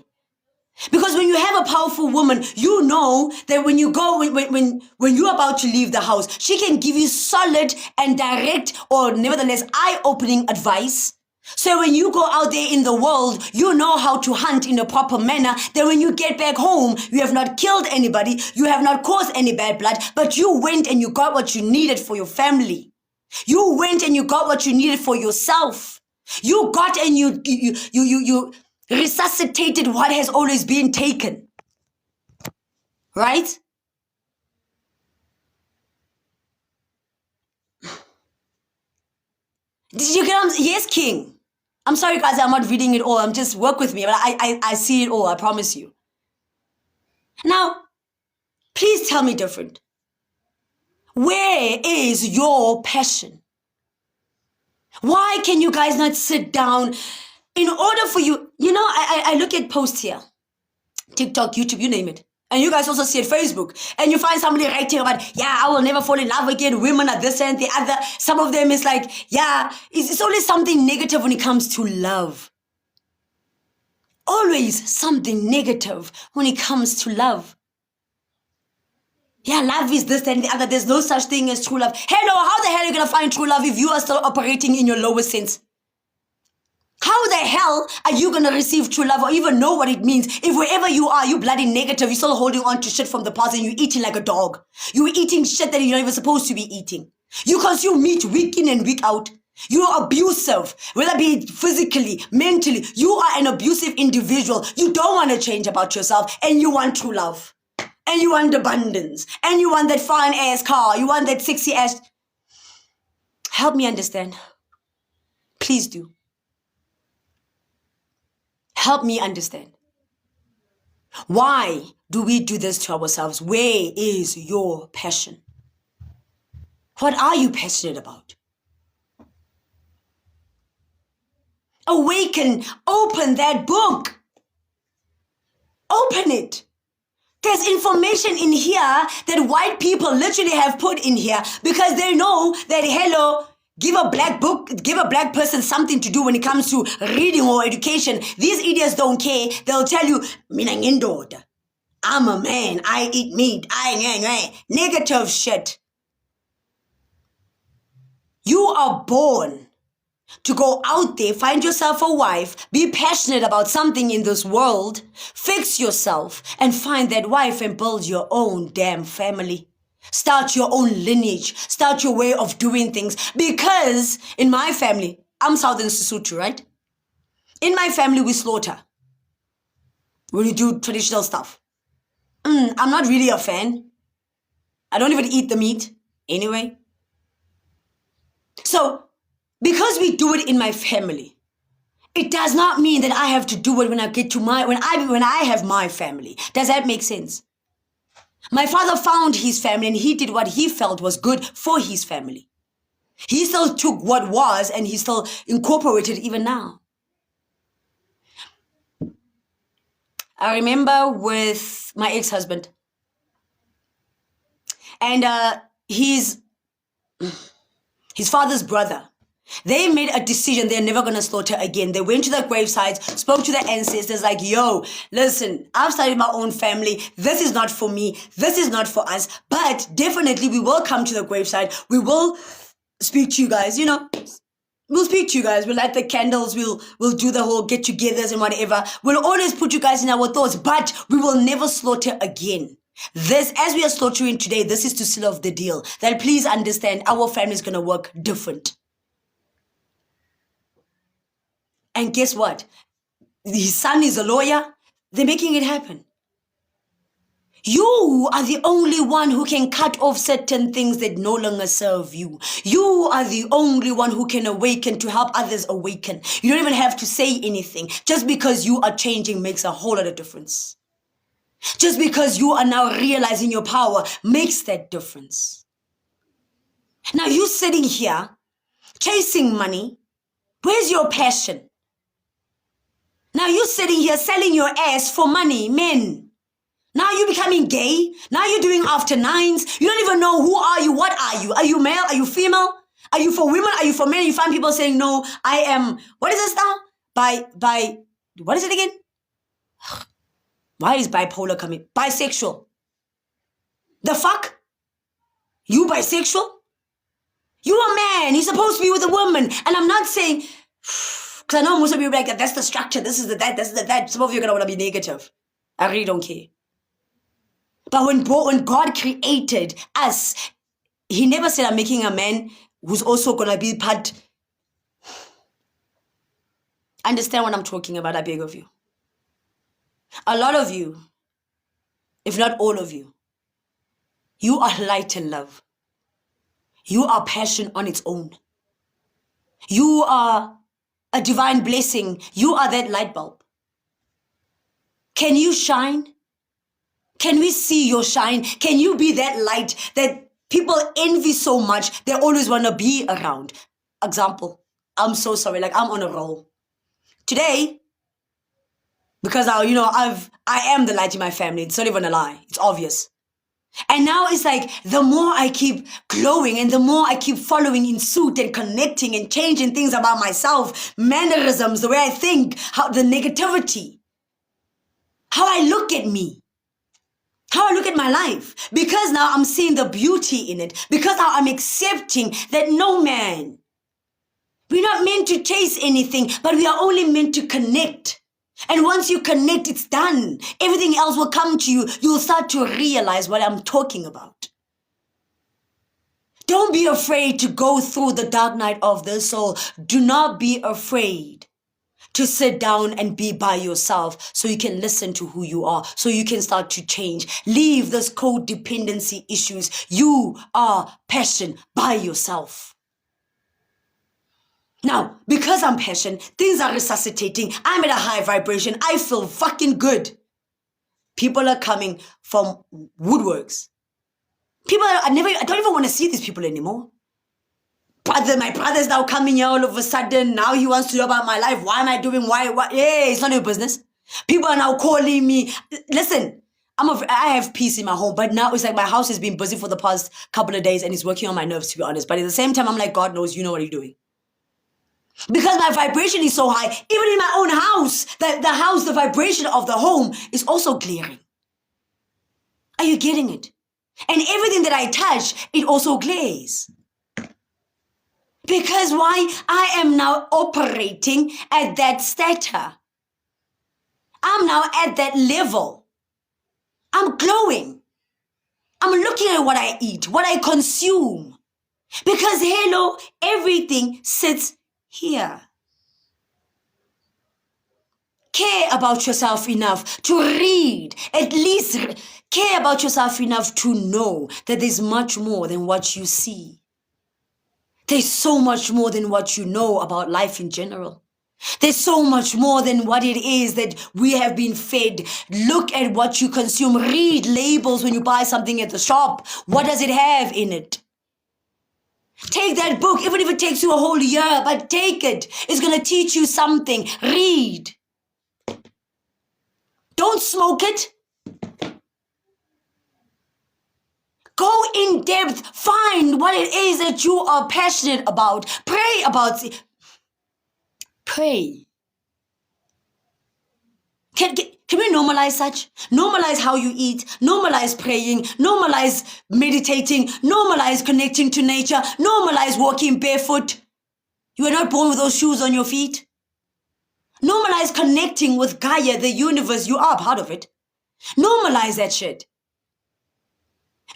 Because when you have a powerful woman, you know that when you go, when you're about to leave the house, she can give you solid and direct or nevertheless eye-opening advice. So when you go out there in the world, you know how to hunt in a proper manner. That when you get back home, you have not killed anybody, you have not caused any bad blood, but you went and you got what you needed for your family. You went and you got what you needed for yourself. You got and you resuscitated what has always been taken. Right? Did you get yes, King. I'm sorry guys, I'm not reading it all. I'm just work with me, but I see it all, I promise you. Now, please tell me different. Where is your passion? Why can you guys not sit down in order for you? You know, I look at posts here, TikTok, YouTube, you name it. And you guys also see it Facebook. And you find somebody writing about, yeah, I will never fall in love again. Women are this and the other. Some of them is like, yeah, it's always something negative when it comes to love. Always something negative when it comes to love. Yeah, love is this and the other. There's no such thing as true love. Hello, how the hell are you going to find true love if you are still operating in your lowest sense? How the hell are you going to receive true love or even know what it means if wherever you are, you bloody negative, you're still holding on to shit from the past and you're eating like a dog. You're eating shit that you're not even supposed to be eating. You consume meat week in and week out. You're abusive, whether be it physically, mentally. You are an abusive individual. You don't want to change about yourself and you want true love. And you want abundance. And you want that fine ass car. You want that sexy ass. Help me understand. Please do. Help me understand. Why do we do this to ourselves? Where is your passion? What are you passionate about? Awaken. Open that book. Open it. There's information in here that white people literally have put in here because they know that, hello, give a black person something to do when it comes to reading or education. These idiots don't care. They'll tell you, mina ngindoda. I'm a man. I eat meat. Negative shit. You are born to go out there, find yourself a wife, be passionate about something in this world, fix yourself and find that wife and build your own damn family. Start your own lineage. Start your way of doing things. Because in my family, I'm Southern Sesotho, right? In my family, we slaughter. When we do traditional stuff. I'm not really a fan. I don't even eat the meat anyway. So, because we do it in my family, it does not mean that I have to do it when I get to when I have my family. Does that make sense? My father found his family and he did what he felt was good for his family. He still took what was and he still incorporated it even now. I remember with my ex-husband and his father's brother. They made a decision they're never going to slaughter again. They went to the gravesites, spoke to the ancestors like, yo, listen, I've started my own family. This is not for me. This is not for us. But definitely we will come to the gravesite. We will speak to you guys, you know. We'll speak to you guys. We'll light the candles. We'll do the whole get-togethers and whatever. We'll always put you guys in our thoughts, but we will never slaughter again. This, as we are slaughtering today, this is to seal off the deal. That please understand, our family is going to work different. And guess what? His son is a lawyer. They're making it happen. You are the only one who can cut off certain things that no longer serve you. You are the only one who can awaken to help others awaken. You don't even have to say anything. Just because you are changing makes a whole lot of difference. Just because you are now realizing your power makes that difference. Now you sitting here chasing money. Where's your passion? Now you're sitting here selling your ass for money, men. Now you're becoming gay. Now you're doing after nines. You don't even know who are you, what are you? Are you male? Are you female? Are you for women? Are you for men? You find people saying, no, I am, what is this now? What is it again? Why is bipolar coming? Bisexual. The fuck? You bisexual? You a man. You're supposed to be with a woman. And I'm not saying, because I know most of you are like, that's the structure. This is the that. This is the that. Some of you are going to want to be negative. I really don't care. But when God created us, he never said, I'm making a man who's also going to be part. Understand what I'm talking about, I beg of you. A lot of you, if not all of you, you are light and love. You are passion on its own. You are a divine blessing. You are that light bulb. Can you shine? Can we see your shine? Can you be that light that people envy so much they always want to be around? Example, I'm so sorry, like I'm on a roll. Today, because I am the light in my family. It's not even a lie. It's obvious. And now it's like the more I keep glowing and the more I keep following in suit and connecting and changing things about myself, mannerisms, the way I think, how the negativity, how I look at me, how I look at my life. Because now I'm seeing the beauty in it. Because now I'm accepting that no, man, we're not meant to chase anything, but we are only meant to connect. And once you connect, it's done. Everything else will come to you. You'll start to realize what I'm talking about. Don't be afraid to go through the dark night of the soul. Do not be afraid to sit down and be by yourself so you can listen to who you are, so you can start to change. Leave those codependency issues. You are passion by yourself. Now, because I'm passion, things are resuscitating. I'm at a high vibration. I feel fucking good. People are coming from woodworks. I don't even want to see these people anymore. My brother's now coming here all of a sudden. Now he wants to know about my life. Why am I doing? Why? Yeah, it's not your business. People are now calling me. Listen, I have peace in my home, but now it's like my house has been busy for the past couple of days and it's working on my nerves, to be honest. But at the same time, I'm like, God knows, you know what you're doing. Because my vibration is so high, even in my own house, the vibration of the home is also clearing. Are you getting it? And everything that I touch, it also glares. Because why? I am now operating at that stature. I'm now at that level. I'm glowing. I'm looking at what I eat, what I consume. Because hello, everything sits here. Care about yourself enough to read, at least care about yourself enough to know that there's much more than what you see. There's so much more than what you know about life in general. There's so much more than what it is that we have been fed. Look at what you consume. Read labels when you buy something at the shop. What does it have in it? Take that book, even if it takes you a whole year, but take it. It's going to teach you something. Read. Don't smoke it. Go in depth. Find what it is that you are passionate about. Pray about it. Pray. Can we normalize such? Normalize how you eat. Normalize praying. Normalize meditating. Normalize connecting to nature. Normalize walking barefoot. You are not born with those shoes on your feet. Normalize connecting with Gaia, the universe. You are part of it. Normalize that shit.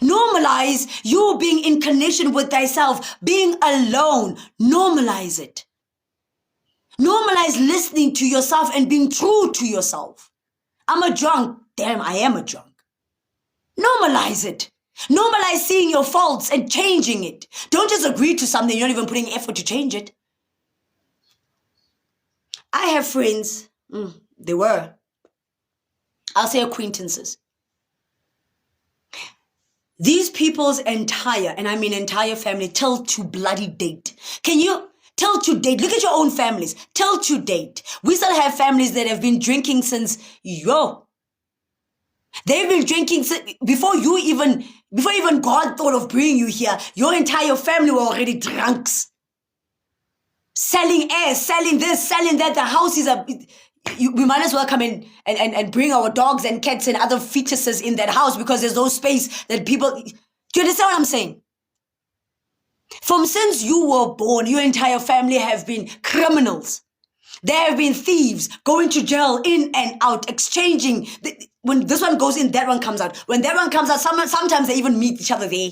Normalize you being in connection with thyself, being alone. Normalize it. Normalize listening to yourself and being true to yourself. I'm a drunk. Damn, I am a drunk. Normalize it. Normalize seeing your faults and changing it. Don't just agree to something you're not even putting effort to change it. I have friends. I'll say acquaintances. These people's entire, and I mean entire family, till to bloody date. Can you Till to date, look at your own families. Till to date, we still have families that have been drinking since, they've been drinking before even God thought of bringing you here. Your entire family were already drunks. Selling air, selling this, selling that. The house is we might as well come in and bring our dogs and cats and other fetuses in that house because there's no space that people... Do you understand what I'm saying? From since you were born, your entire family have been criminals. There have been thieves going to jail in and out, exchanging. When this one goes in, that one comes out. When that one comes out, sometimes they even meet each other there.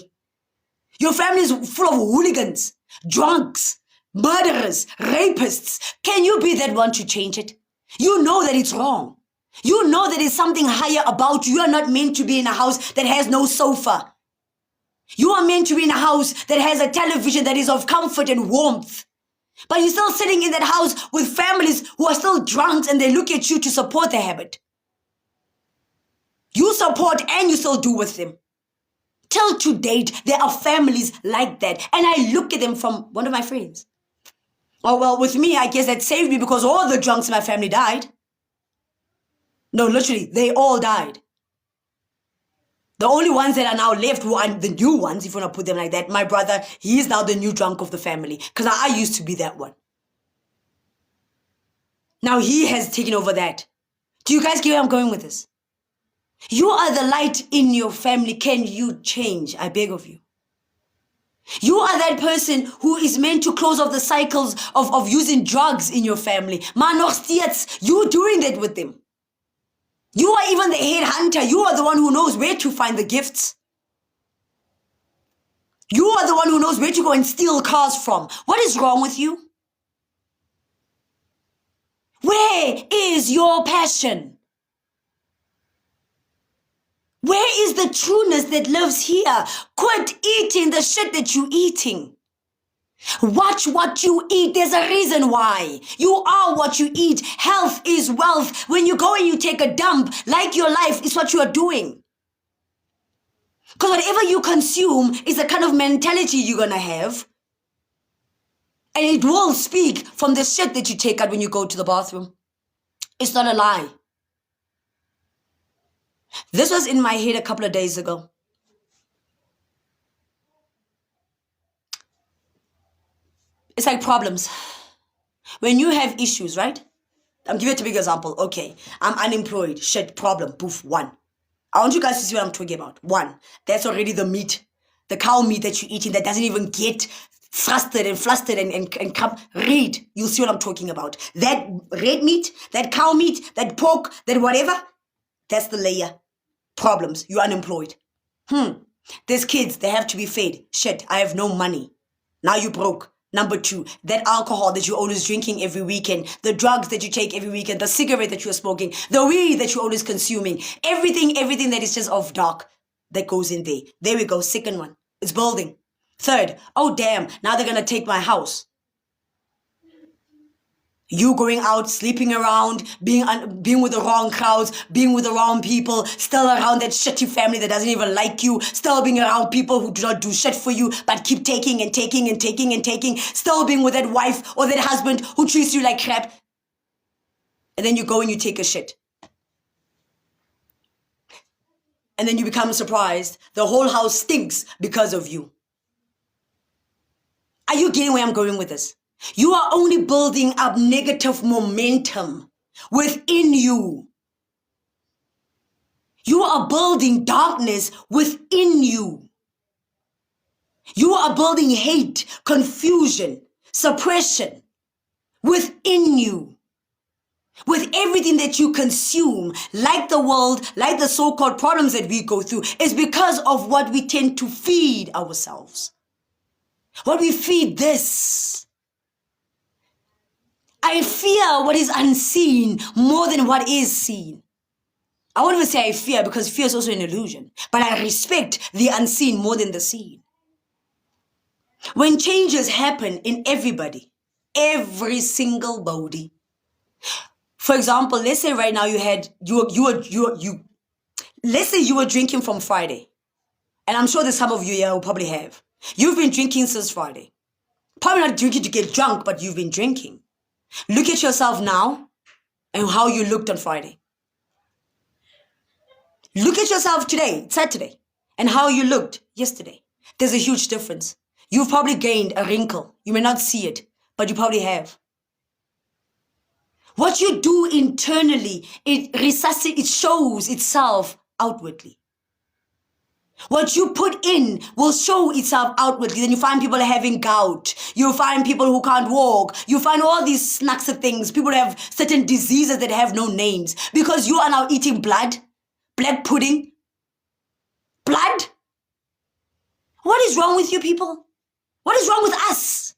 Your family is full of hooligans, drunks, murderers, rapists. Can you be that one to change it? You know that it's wrong. You know that there's something higher about you. You are not meant to be in a house that has no sofa. You are meant to be in a house that has a television that is of comfort and warmth. But you're still sitting in that house with families who are still drunks and they look at you to support the habit. You support and you still do with them. Till to date, there are families like that. And I look at them from one of my friends. Oh, well, with me, I guess that saved me because all the drunks in my family died. No, literally, they all died. The only ones that are now left who are the new ones, if you want to put them like that, my brother, he is now the new drunk of the family. Because I used to be that one. Now he has taken over that. Do you guys get where I'm going with this? You are the light in your family. Can you change? I beg of you. You are that person who is meant to close off the cycles of using drugs in your family. Maar nog steeds, you doing that with them. You are even the head hunter. You are the one who knows where to find the gifts. You are the one who knows where to go and steal cars from. What is wrong with you? Where is your passion? Where is the trueness that lives here? Quit eating the shit that you're eating. Watch what you eat. There's a reason why. You are what you eat. Health is wealth. When you go and you take a dump, like your life is what you are doing. Because whatever you consume is the kind of mentality you're going to have. And it will speak from the shit that you take out when you go to the bathroom. It's not a lie. This was in my head a couple of days ago. It's like problems. When you have issues, right? I'm giving you a big example. Okay, I'm unemployed. Shit, problem. Poof, one. I want you guys to see what I'm talking about. One, that's already the meat. The cow meat that you're eating that doesn't even get frustrated and flustered and come. Read. You'll see what I'm talking about. That red meat, that cow meat, that pork, that whatever, that's the layer. Problems. You're unemployed. There's kids. They have to be fed. Shit, I have no money. Now you broke. Number two, that alcohol that you're always drinking every weekend, the drugs that you take every weekend, the cigarette that you're smoking, the weed that you're always consuming, everything that is just of dark that goes in there. There we go. Second one. It's building. Third, oh damn, now they're going to take my house. You going out, sleeping around, being with the wrong crowds, being with the wrong people, still around that shitty family that doesn't even like you, still being around people who do not do shit for you, but keep taking and taking and taking and taking, still being with that wife or that husband who treats you like crap. And then you go and you take a shit. And then you become surprised. The whole house stinks because of you. Are you getting where I'm going with this? You are only building up negative momentum within you. You are building darkness within you. You are building hate, confusion, suppression within you. With everything that you consume, like the world, like the so-called problems that we go through, is because of what we tend to feed ourselves. What we feed this. I fear what is unseen more than what is seen. I won't even say I fear because fear is also an illusion. But I respect the unseen more than the seen. When changes happen in everybody, every single body. For example, let's say right now let's say you were drinking from Friday. And I'm sure that some of you here will probably have. You've been drinking since Friday. Probably not drinking to get drunk, but you've been drinking. Look at yourself now and how you looked on Friday. Look at yourself today, Saturday, and how you looked yesterday. There's a huge difference. You've probably gained a wrinkle. You may not see it, but you probably have. What you do internally, it shows itself outwardly. What you put in will show itself outwardly. Then you find people having gout. You find people who can't walk. You find all these snacks of things. People have certain diseases that have no names because you are now eating blood, black pudding, blood. What is wrong with you people? What is wrong with us?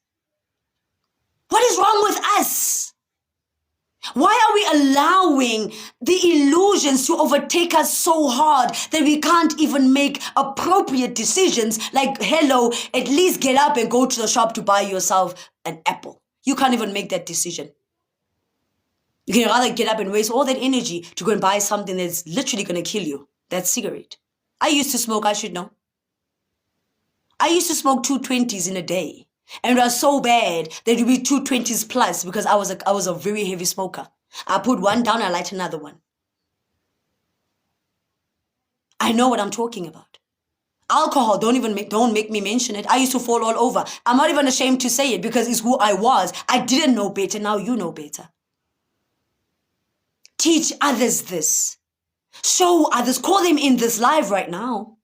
What is wrong with us? Why are we allowing the illusions to overtake us so hard that we can't even make appropriate decisions like, hello, at least get up and go to the shop to buy yourself an apple. You can't even make that decision. You can rather get up and waste all that energy to go and buy something that's literally going to kill you. That cigarette. I used to smoke, I should know. I used to smoke 220s in a day. And it was so bad that it would be 220s plus because I was a very heavy smoker. I put one down, I light another one. I know what I'm talking about. Alcohol, don't make me mention it. I used to fall all over. I'm not even ashamed to say it because it's who I was. I didn't know better, now you know better. Teach others this. Show others, call them in this live right now.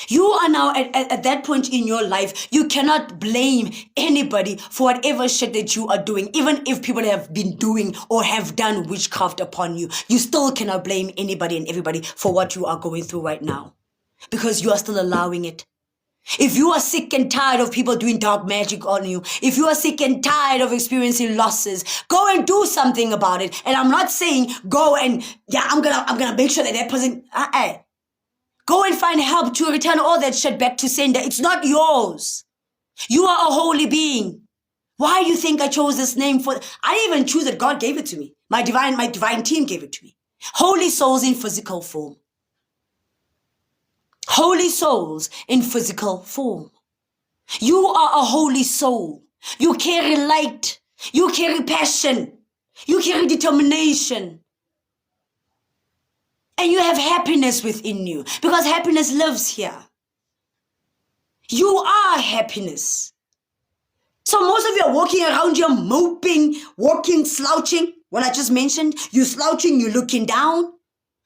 You are now at that point in your life, you cannot blame anybody for whatever shit that you are doing. Even if people have been doing or have done witchcraft upon you, you still cannot blame anybody and everybody for what you are going through right now. Because you are still allowing it. If you are sick and tired of people doing dark magic on you, if you are sick and tired of experiencing losses, go and do something about it. And I'm not saying go and, I'm gonna make sure that person, Go and find help to return all that shit back to sender. It's not yours. You are a holy being. Why do you think I chose this name for? I didn't even choose it. God gave it to me. My divine team gave it to me. Holy souls in physical form. Holy souls in physical form. You are a holy soul. You carry light. You carry passion. You carry determination. And you have happiness within you because happiness lives here. You are happiness. So most of you are walking around here moping, walking, slouching. What I just mentioned, you slouching, you looking down.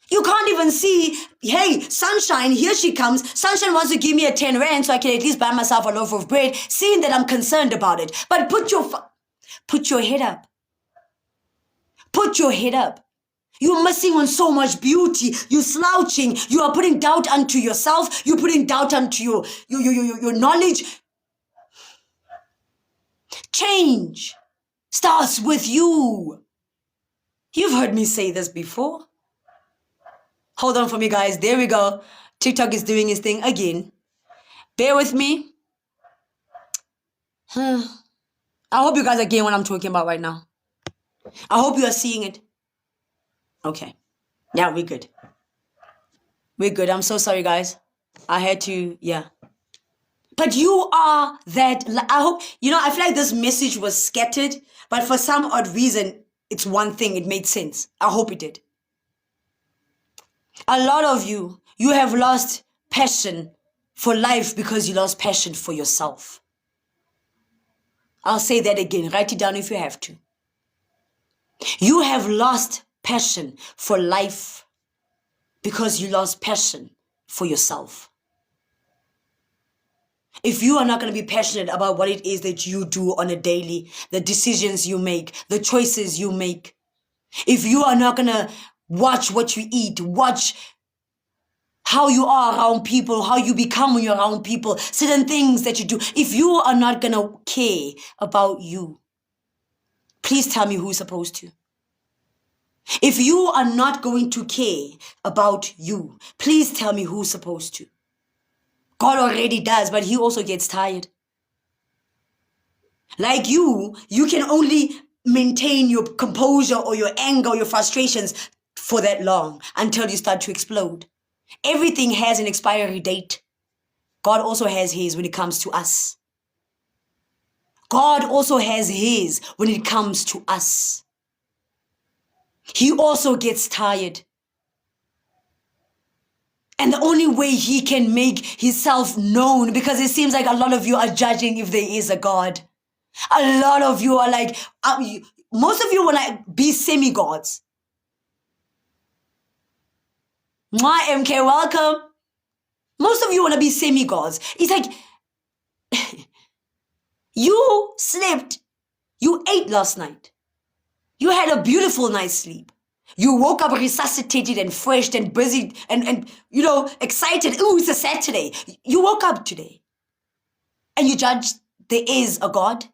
You can't even see, hey, Sunshine, here she comes. Sunshine wants to give me a 10 rand so I can at least buy myself a loaf of bread, seeing that I'm concerned about it. But put your head up. Put your head up. You're missing on so much beauty. You're slouching. You are putting doubt unto yourself. You're putting doubt unto your knowledge. Change starts with you. You've heard me say this before. Hold on for me, guys. There we go. TikTok is doing its thing again. Bear with me. I hope you guys are getting what I'm talking about right now. I hope you are seeing it. Okay. Yeah, we're good. We're good. I'm so sorry, guys. I had to, But you are that, I hope, I feel like this message was scattered, but for some odd reason, it's one thing. It made sense. I hope it did. A lot of you have lost passion for life because you lost passion for yourself. I'll say that again. Write it down if you have to. You have lost passion for life because you lost passion for yourself. If you are not going to be passionate about what it is that you do on a daily, the decisions you make, the choices you make, if you are not going to watch what you eat, watch how you are around people, how you become when you're around people, certain things that you do, if you are not going to care about you, please tell me who's supposed to. If you are not going to care about you, please tell me who's supposed to. God already does, but he also gets tired. Like you can only maintain your composure or your anger or your frustrations for that long until you start to explode. Everything has an expiry date. God also has his when it comes to us. God also has his when it comes to us. He also gets tired. And the only way he can make himself known, because it seems like a lot of you are judging if there is a God. A lot of you are like, most of you want to be semi-gods. Mwah, MK, welcome. Most of you want to be semi-gods. It's like, you slept, you ate last night. You had a beautiful night's sleep. You woke up resuscitated and fresh and busy and excited. Ooh, it's a Saturday. You woke up today. And you judge there is a God.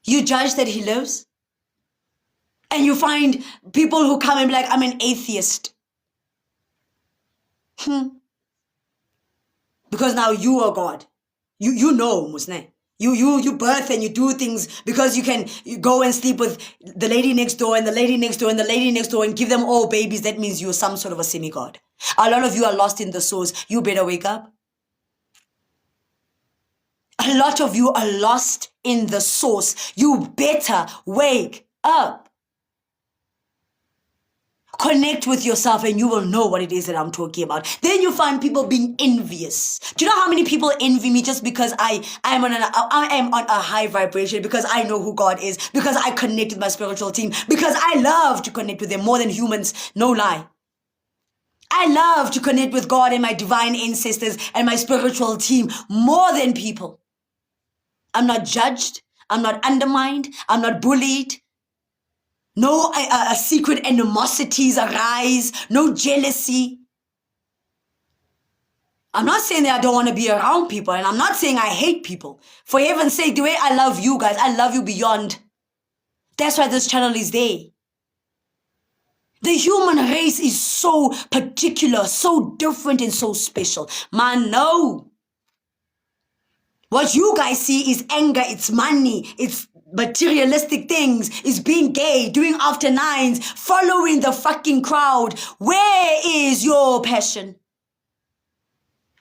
You judge that he lives. And you find people who come and be like, I'm an atheist. Because now you are God. You know, Musne. You birth and you do things because you go and sleep with the lady next door and the lady next door and the lady next door and give them all babies. That means you're some sort of a semi-god. A lot of you are lost in the source. You better wake up. A lot of you are lost in the source. You better wake up. Connect with yourself and you will know what it is that I'm talking about. Then you find people being envious. Do you know how many people envy me just because I am on a high vibration, because I know who God is, because I connect with my spiritual team, because I love to connect with them more than humans, no lie. I love to connect with God and my divine ancestors and my spiritual team more than people. I'm not judged. I'm not undermined. I'm not bullied. No secret animosities arise. No jealousy. I'm not saying that I don't want to be around people, and I'm not saying I hate people. For heaven's sake, the way I love you guys, I love you beyond. That's why this channel is there. The human race is so particular, so different, and so special. Man, no. What you guys see is anger, it's money, it's materialistic things, it's being gay, doing after nines, following the fucking crowd. Where is your passion?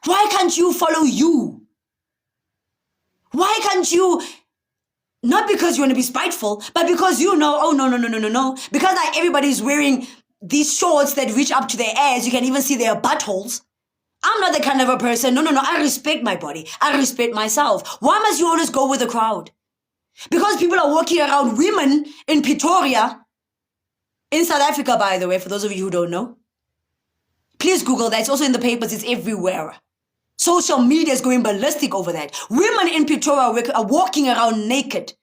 Why can't you follow you? Why can't you, not because you want to be spiteful, but because you know, oh no. Because like everybody's wearing these shorts that reach up to their ass, you can even see their buttholes. I'm not the kind of a person, no, I respect my body. I respect myself. Why must you always go with the crowd? Because people are walking around, women in Pretoria, in South Africa, by the way, for those of you who don't know. Please Google that. It's also in the papers. It's everywhere. Social media is going ballistic over that. Women in Pretoria are walking around naked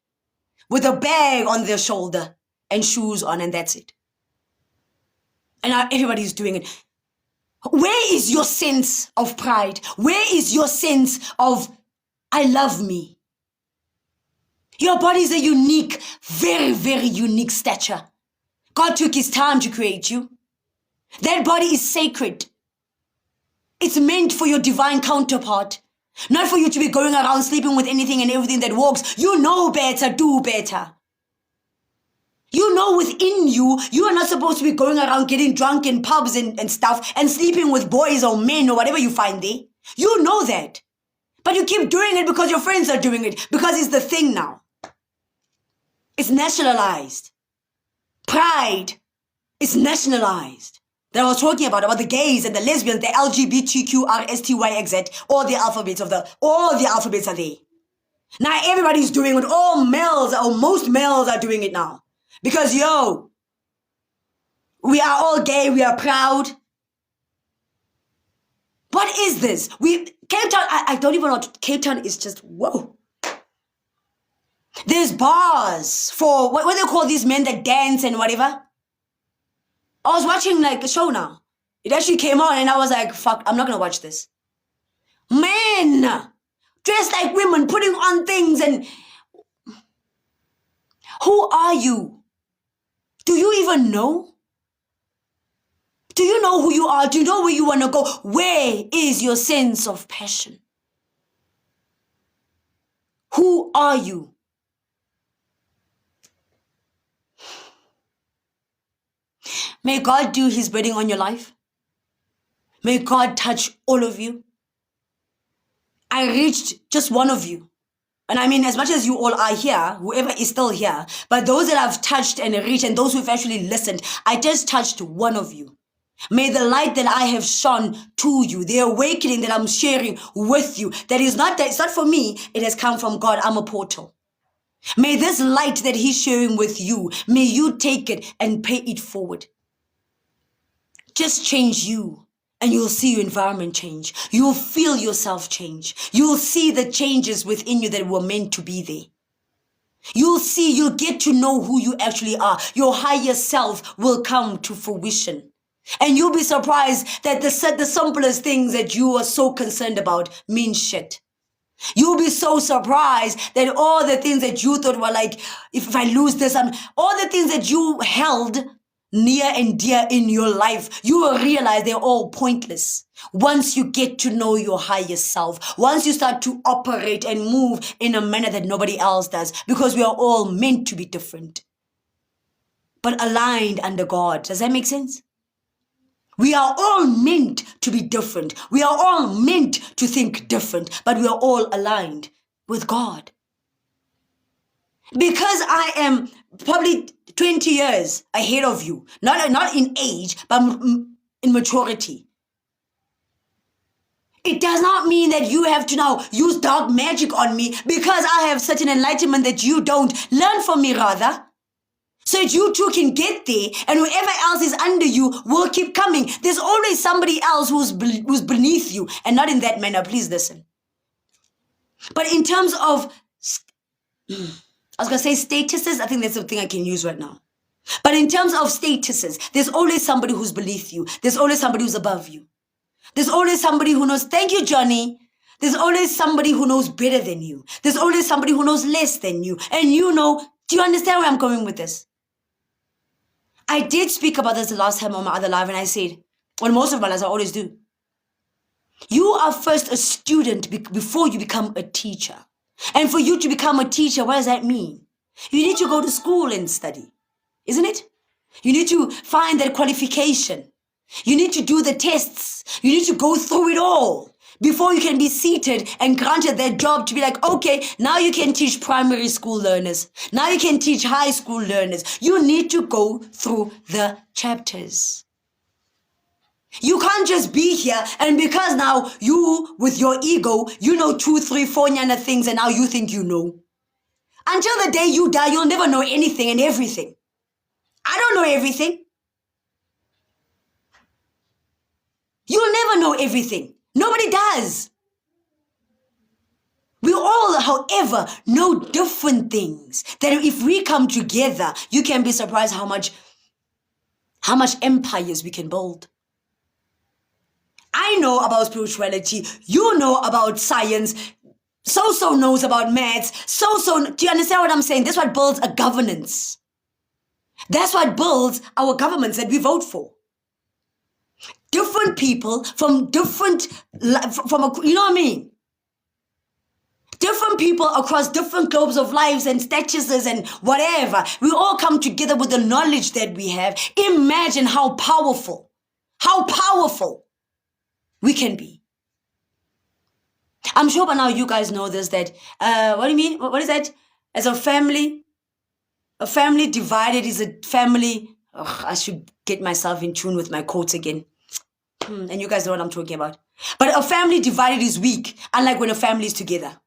with a bag on their shoulder and shoes on, and that's it. And now everybody's doing it. Where is your sense of pride? Where is your sense of, I love me? Your body is a unique, very, very unique stature. God took his time to create you. That body is sacred. It's meant for your divine counterpart. Not for you to be going around sleeping with anything and everything that walks. You know better, do better. You know within you, you are not supposed to be going around getting drunk in pubs and stuff and sleeping with boys or men or whatever you find there. You know that. But you keep doing it because your friends are doing it. Because it's the thing now. It's nationalized. Pride is nationalized. That I was talking about the gays and the lesbians, the LGBTQRSTYXZ, all the alphabets are there. Now everybody's doing it. All males, or most males are doing it now. Because we are all gay, we are proud. What is this? Cape Town, I don't even know. Cape Town is just, whoa. There's bars for, what do they call these men that dance and whatever? I was watching like a show now. It actually came on and I was like, fuck, I'm not going to watch this. Men dressed like women, putting on things, and who are you? Do you even know? Do you know who you are? Do you know where you want to go? Where is your sense of passion? Who are you? May God do his bidding on your life. May God touch all of you. I reached just one of you. And I mean, as much as you all are here, whoever is still here, but those that I've touched and reached and those who've actually listened, I just touched one of you. May the light that I have shone to you, the awakening that I'm sharing with you, it's not for me, it has come from God. I'm a portal. May this light that he's sharing with you, may you take it and pay it forward. Just change you and you'll see your environment change. You'll feel yourself change. You'll see the changes within you that were meant to be there. You'll get to know who you actually are. Your higher self will come to fruition. And you'll be surprised that the simplest things that you are so concerned about mean shit. You'll be so surprised that all the things that you thought were like, if I lose this, all the things that you held near and dear in your life, you will realize they're all pointless. Once you get to know your higher self, once you start to operate and move in a manner that nobody else does, because we are all meant to be different, but aligned under God. Does that make sense? We are all meant to be different. We are all meant to think different, but we are all aligned with God. Because I am probably 20 years ahead of you, not in age, but in maturity. It does not mean that you have to now use dark magic on me because I have certain enlightenment that you don't. Learn from me rather. So that you too can get there, and whoever else is under you will keep coming. There's always somebody else who's beneath you, and not in that manner. Please listen. But in terms of, I was going to say statuses, I think that's the thing I can use right now. But in terms of statuses, there's always somebody who's beneath you. There's always somebody who's above you. There's always somebody who knows, thank you, Johnny. There's always somebody who knows better than you. There's always somebody who knows less than you. And you know, do you understand where I'm going with this? I did speak about this the last time on my other live, and I said, on most of my lives, I always do. You are first a student before you become a teacher. And for you to become a teacher, what does that mean? You need to go to school and study, isn't it? You need to find that qualification. You need to do the tests. You need to go through it all before you can be seated and granted that job to be like, okay, now you can teach primary school learners. Now you can teach high school learners. You need to go through the chapters. You can't just be here and because now you, with your ego, you know 2, 3, 4 nyana things and now you think you know. Until the day you die, you'll never know anything and everything. I don't know everything. You'll never know everything. Nobody does. We all, however, know different things. That if we come together, you can be surprised how much empires we can build. I know about spirituality. You know about science. So knows about maths. Do you understand what I'm saying? That's what builds a governance. That's what builds our governments that we vote for. Different people from you know what I mean? Different people across different globes of lives and statuses and whatever. We all come together with the knowledge that we have. Imagine how powerful we can be. I'm sure by now you guys know this, that, what do you mean? What is that? As a family divided is a family. I should get myself in tune with my quotes again. And you guys know what I'm talking about. But a family divided is weak, unlike when a family is together.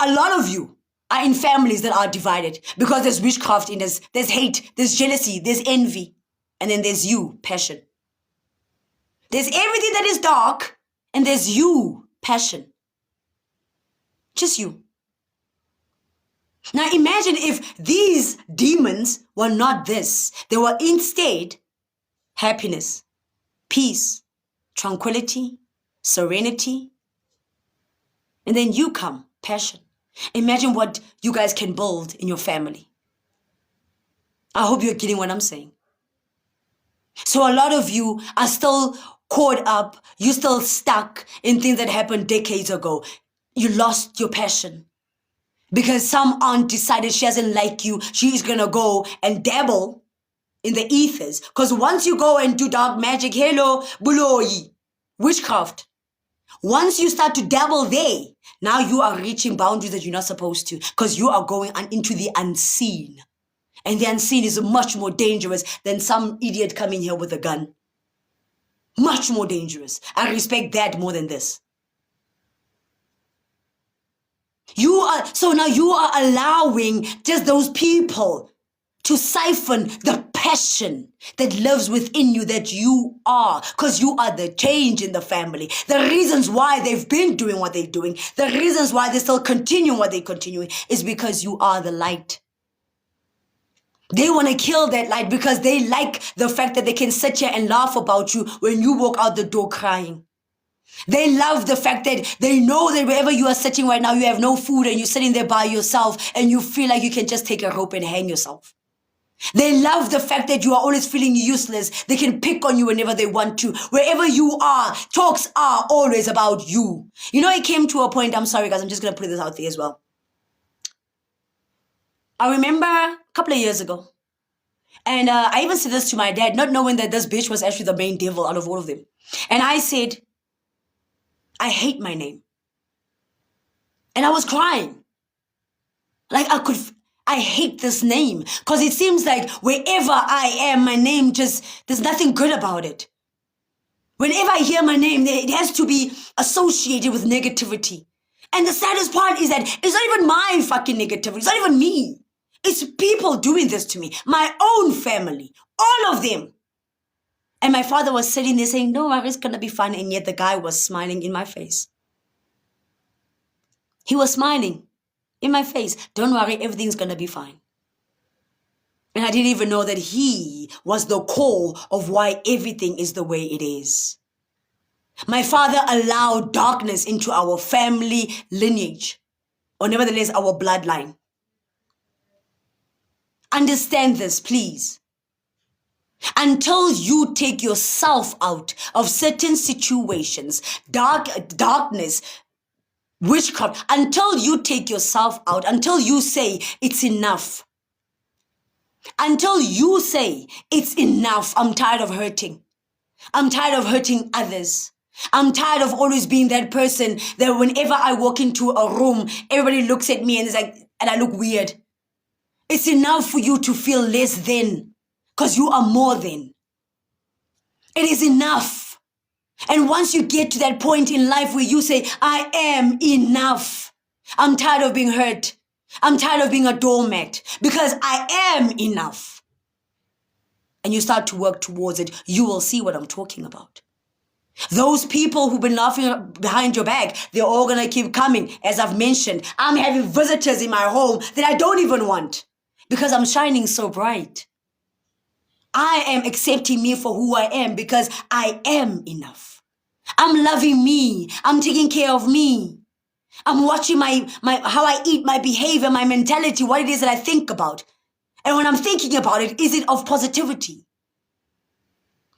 A lot of you are in families that are divided because there's witchcraft in this, there's hate, there's jealousy, there's envy, and then there's you, passion. There's everything that is dark, and there's you, passion. Just you. Now imagine if these demons were not this. They were instead happiness, peace, tranquility, serenity. And then you come, passion. Imagine what you guys can build in your family. I hope you're getting what I'm saying. So a lot of you are still caught up. You're still stuck in things that happened decades ago. You lost your passion. Because some aunt decided she doesn't like you. She's going to go and dabble in the ethers. Because once you go and do dark magic, hello, buloyi, witchcraft. Once you start to dabble there, now you are reaching boundaries that you're not supposed to, because you are going into the unseen. And the unseen is much more dangerous than some idiot coming here with a gun. Much more dangerous. I respect that more than this. So now you are allowing just those people to siphon the passion that lives within you, that you are, because you are the change in the family. The reasons why they've been doing what they're doing, the reasons why they still continue what they're continuing, is because you are the light. They want to kill that light because they like the fact that they can sit here and laugh about you when you walk out the door crying. They love the fact that they know that wherever you are sitting right now, you have no food and you're sitting there by yourself and you feel like you can just take a rope and hang yourself. They love the fact that you are always feeling useless. They can pick on you whenever they want to. Wherever you are, talks are always about you. You know, it came to a point, I'm sorry guys, I'm just going to put this out there as well. I remember a couple of years ago, and I even said this to my dad, not knowing that this bitch was actually the main devil out of all of them. And I said, I hate my name. And I was crying. Like I hate this name. Because it seems like wherever I am, my name there's nothing good about it. Whenever I hear my name, it has to be associated with negativity. And the saddest part is that it's not even my fucking negativity. It's not even me. It's people doing this to me. My own family. All of them. And my father was sitting there saying, no, it's going to be fine. And yet the guy was smiling in my face. He was smiling in my face. Don't worry, everything's going to be fine. And I didn't even know that he was the core of why everything is the way it is. My father allowed darkness into our family lineage, or nevertheless our bloodline. Understand this, please. Until you take yourself out of certain situations, darkness, witchcraft, until you take yourself out, until you say it's enough. Until you say it's enough, I'm tired of hurting. I'm tired of hurting others. I'm tired of always being that person that whenever I walk into a room, everybody looks at me and is like, and I look weird. It's enough for you to feel less than. Because you are more than. It is enough. And once you get to that point in life where you say, I am enough. I'm tired of being hurt. I'm tired of being a doormat. Because I am enough. And you start to work towards it, you will see what I'm talking about. Those people who've been laughing behind your back, they're all going to keep coming. As I've mentioned, I'm having visitors in my home that I don't even want. Because I'm shining so bright. I am accepting me for who I am because I am enough. I'm loving me. I'm taking care of me. I'm watching my how I eat, my behavior, my mentality, what it is that I think about. And when I'm thinking about it, is it of positivity?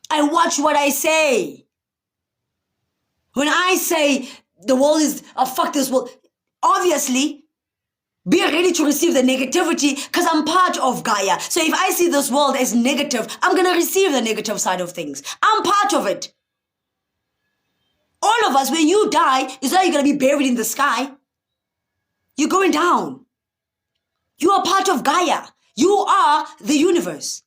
I watch what I say. When I say the world is, oh, fuck this world, obviously, be ready to receive the negativity because I'm part of Gaia. So if I see this world as negative, I'm going to receive the negative side of things. I'm part of it. All of us, when you die, it's not you're going to be buried in the sky. You're going down. You are part of Gaia. You are the universe.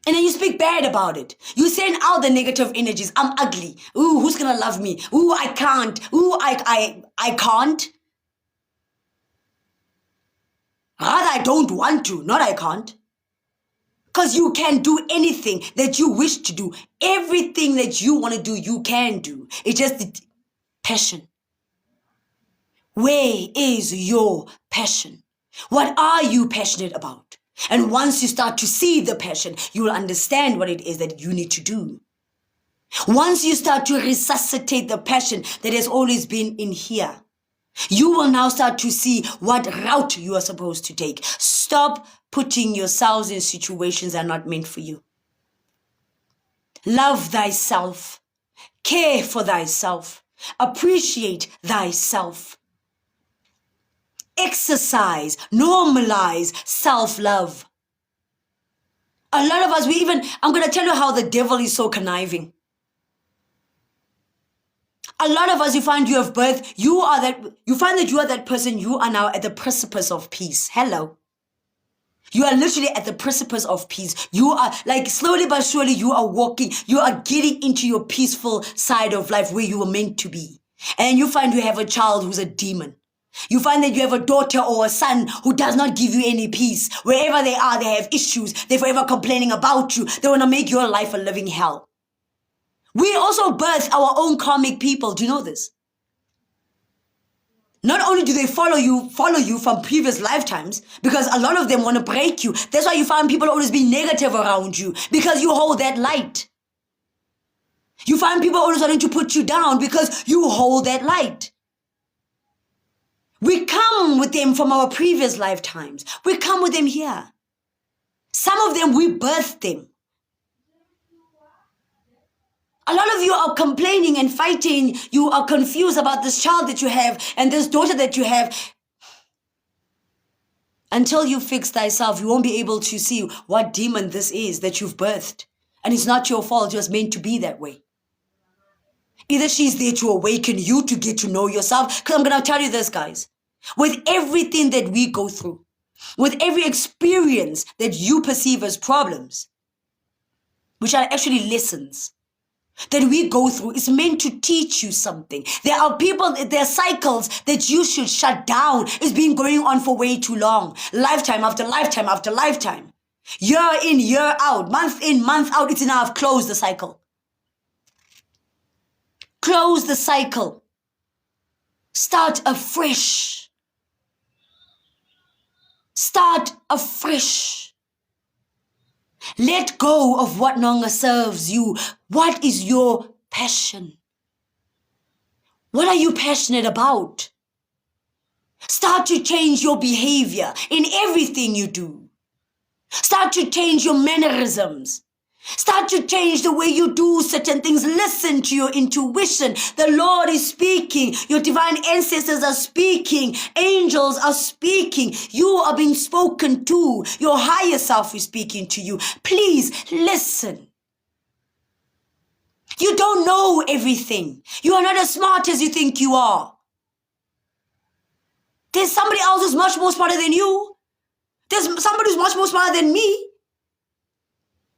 And then you speak bad about it. You send out the negative energies. I'm ugly. Ooh, who's going to love me? Ooh, I can't. Ooh, I can't. Rather, I don't want to, not I can't. Because you can do anything that you wish to do. Everything that you want to do, you can do. It's just passion. Where is your passion? What are you passionate about? And once you start to see the passion, you will understand what it is that you need to do. Once you start to resuscitate the passion that has always been in here, you will now start to see what route you are supposed to take. Stop putting yourselves in situations that are not meant for you. Love thyself. Care for thyself. Appreciate thyself. Exercise, normalize self-love. A lot of us, I'm going to tell you how the devil is so conniving. A lot of us, you find you have birth, you find that you are that person, you are now at the precipice of peace. Hello. You are literally at the precipice of peace. You are like slowly but surely you are walking, you are getting into your peaceful side of life where you were meant to be. And you find you have a child who's a demon. You find that you have a daughter or a son who does not give you any peace. Wherever they are, they have issues. They're forever complaining about you. They want to make your life a living hell. We also birth our own karmic people. Do you know this? Not only do they follow you from previous lifetimes, because a lot of them want to break you. That's why you find people always being negative around you, because you hold that light. You find people always wanting to put you down because you hold that light. We come with them from our previous lifetimes. We come with them here. Some of them, we birthed them. A lot of you are complaining and fighting. You are confused about this child that you have and this daughter that you have. Until you fix thyself, you won't be able to see what demon this is that you've birthed. And it's not your fault, you're meant to be that way. Either she's there to awaken you to get to know yourself. Because I'm going to tell you this, guys. With everything that we go through, with every experience that you perceive as problems, which are actually lessons, that we go through, is meant to teach you something. There are people, there are cycles that you should shut down. It's been going on for way too long. Lifetime after lifetime after lifetime. Year in, year out, month in, month out. It's enough. Close the cycle. Close the cycle. Start afresh. Start afresh. Let go of what no longer serves you. What is your passion? What are you passionate about? Start to change your behavior in everything you do. Start to change your mannerisms. Start to change the way you do certain things. Listen to your intuition. The Lord is speaking. Your divine ancestors are speaking. Angels are speaking. You are being spoken to. Your higher self is speaking to you. Please listen. You don't know everything. You are not as smart as you think you are. There's somebody else who's much more smarter than you. There's somebody who's much more smarter than me.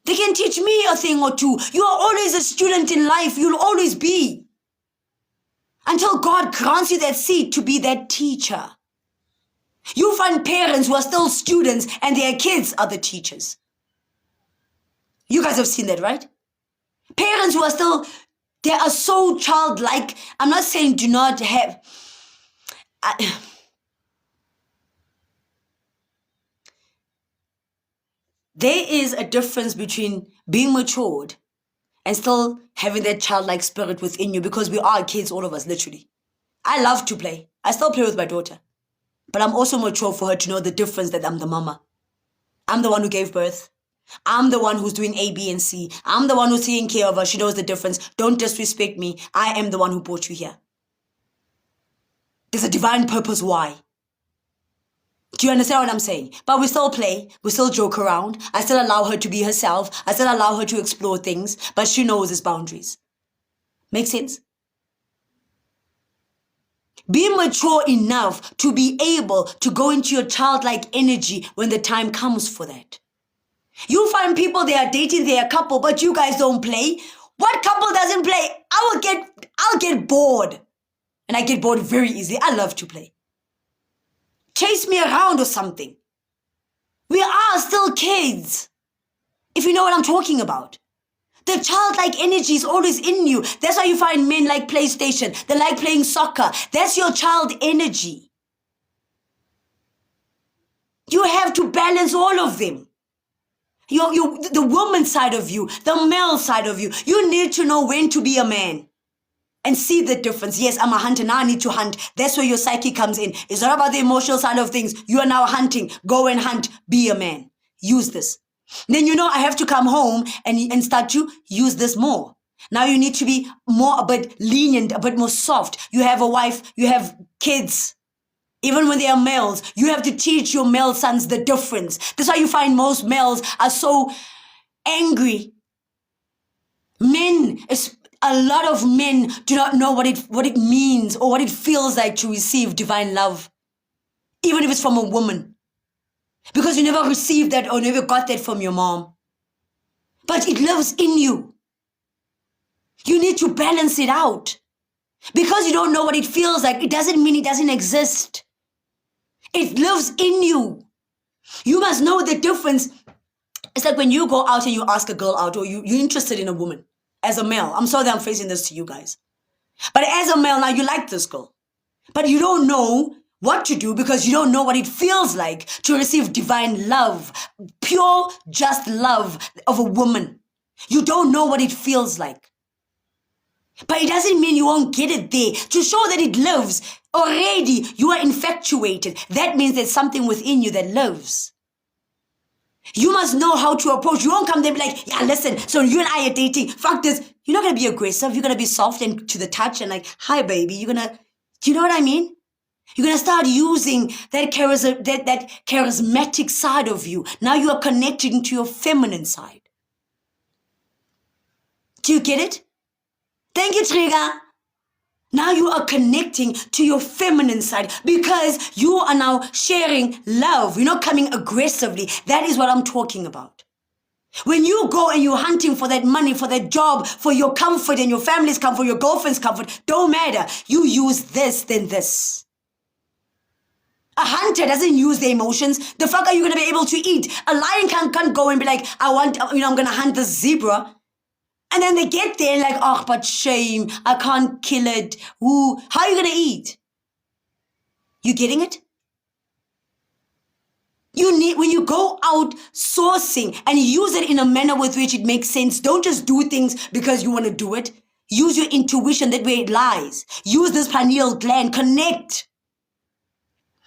They can teach me a thing or two. You are always a student in life. You'll always be. Until God grants you that seat to be that teacher. You find parents who are still students and their kids are the teachers. You guys have seen that, right? Parents who are still, they are so childlike. I'm not saying do not have... There is a difference between being matured and still having that childlike spirit within you, because we are kids, all of us, literally. I love to play. I still play with my daughter. But I'm also mature for her to know the difference that I'm the mama. I'm the one who gave birth. I'm the one who's doing A, B, and C. I'm the one who's taking care of her. She knows the difference. Don't disrespect me. I am the one who brought you here. There's a divine purpose why. Do you understand what I'm saying? But we still play. We still joke around. I still allow her to be herself. I still allow her to explore things. But she knows its boundaries. Make sense? Be mature enough to be able to go into your childlike energy when the time comes for that. You find people, they are dating, they are a couple, but you guys don't play. What couple doesn't play? I'll get bored. And I get bored very easily. I love to play. Chase me around or something. We are still kids. If you know what I'm talking about. The childlike energy is always in you. That's why you find men like PlayStation. They like playing soccer. That's your child energy. You have to balance all of them. The woman side of you, the male side of you. You need to know when to be a man. And see the difference. Yes, I'm a hunter. Now I need to hunt. That's where your psyche comes in. It's not about the emotional side of things. You are now hunting. Go and hunt. Be a man. Use this. Then you know I have to come home and start to use this more. Now you need to be more a bit lenient, a bit more soft. You have a wife. You have kids. Even when they are males, you have to teach your male sons the difference. That's why you find most males are so angry. Men, A lot of men do not know what it means or what it feels like to receive divine love, even if it's from a woman, because you never received that or never got that from your mom. But it lives in you. You need to balance it out. Because you don't know what it feels like, it doesn't mean it doesn't exist. It lives in you. You must know the difference. It's like when you go out and you ask a girl out, or you're interested in a woman as a male. I'm sorry that I'm facing this to you guys. But as a male, now you like this girl. But you don't know what to do because you don't know what it feels like to receive divine love, pure, just love of a woman. You don't know what it feels like. But it doesn't mean you won't get it there. To show that it lives, already you are infatuated. That means there's something within you that lives. You must know how to approach. You won't come there and be like, yeah, listen, so you and I are dating. Fuck this. You're not going to be aggressive. You're going to be soft and to the touch and like, hi, baby. Do you know what I mean? You're going to start using that charismatic side of you. Now you are connecting to your feminine side. Do you get it? Thank you, Trigger. Now you are connecting to your feminine side because you are now sharing love. You're not coming aggressively. That is what I'm talking about. When you go and you're hunting for that money, for that job, for your comfort and your family's comfort, your girlfriend's comfort, don't matter. You use this, then this. A hunter doesn't use the emotions. The fuck are you going to be able to eat? A lion can't go and be like, I'm going to hunt the zebra. And then they get there and like, oh, but shame, I can't kill it. Ooh, how are you going to eat? You getting it? When you go out sourcing and use it in a manner with which it makes sense, don't just do things because you want to do it. Use your intuition, that way it lies. Use this pineal gland, connect.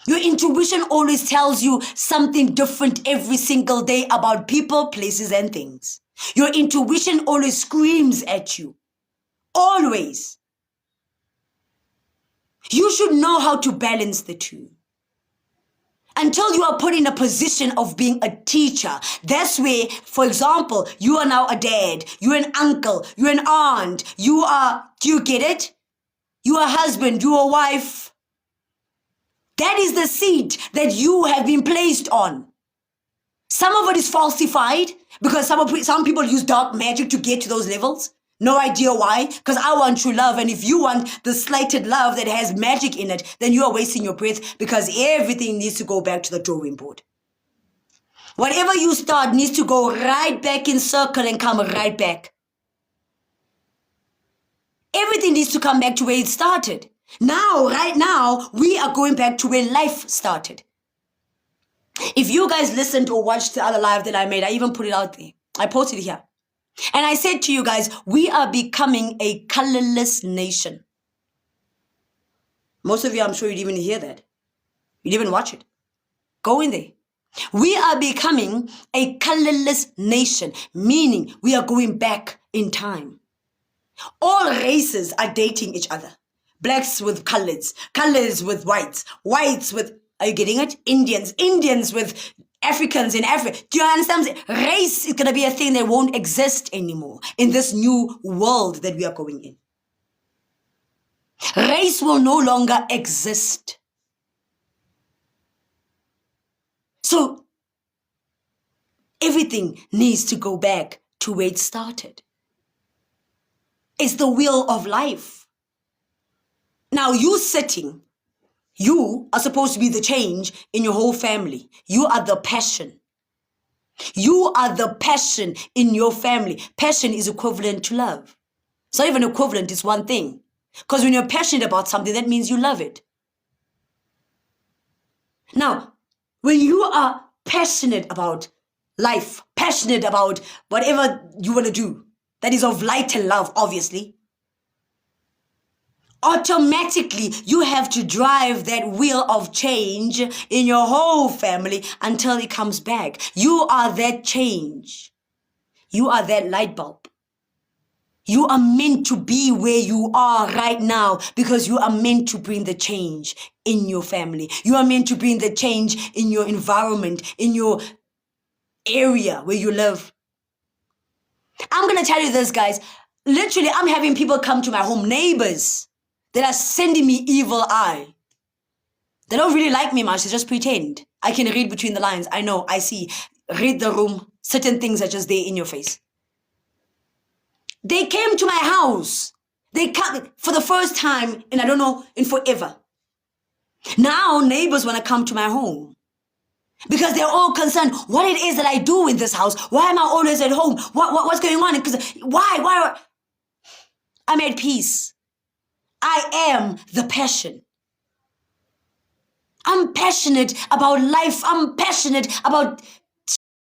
Your intuition always tells you something different every single day about people, places, and things. Your intuition always screams at you. Always. You should know how to balance the two. Until you are put in a position of being a teacher. That's where, for example, you are now a dad, you're an uncle, you're an aunt, do you get it? You are a husband, you are a wife. That is the seat that you have been placed on. Some of it is falsified because some people use dark magic to get to those levels. No idea why, because I want true love. And if you want the slighted love that has magic in it, then you are wasting your breath because everything needs to go back to the drawing board. Whatever you start needs to go right back in circle and come right back. Everything needs to come back to where it started. Now, right now, we are going back to where life started. If you guys listened or watched the other live that I made, I even put it out there. I posted it here. And I said to you guys, we are becoming a colorless nation. Most of you, I'm sure you didn't even hear that. You didn't even watch it. Go in there. We are becoming a colorless nation, meaning we are going back in time. All races are dating each other. Blacks with colors, colors with whites, whites with, are you getting it? Indians with Africans in Africa. Do you understand? Race is going to be a thing that won't exist anymore in this new world that we are going in. Race will no longer exist. So everything needs to go back to where it started. It's the wheel of life. Now you sitting, you are supposed to be the change in your whole family. You are the passion. You are the passion in your family. Passion is equivalent to love. It's not even equivalent, it's one thing. Because when you're passionate about something, that means you love it. Now, when you are passionate about life, passionate about whatever you want to do, that is of light and love, obviously, automatically you have to drive that wheel of change in your whole family until it comes back. You are that change. You are that light bulb. You are meant to be where you are right now because you are meant to bring the change in your family. You are meant to bring the change in your environment, in your area where you live. I'm going to tell you this, guys. Literally, I'm having people come to my home, neighbors, that are sending me evil eye. They don't really like me much. They just pretend. I can read between the lines. I know, I see. Read the room. Certain things are just there in your face. They came to my house. They come for the first time in, I don't know, in forever. Now neighbors want to come to my home because they're all concerned what it is that I do in this house. Why am I always at home? What's going on? Because why? I'm at peace. I am the passion. I'm passionate about life. I'm passionate about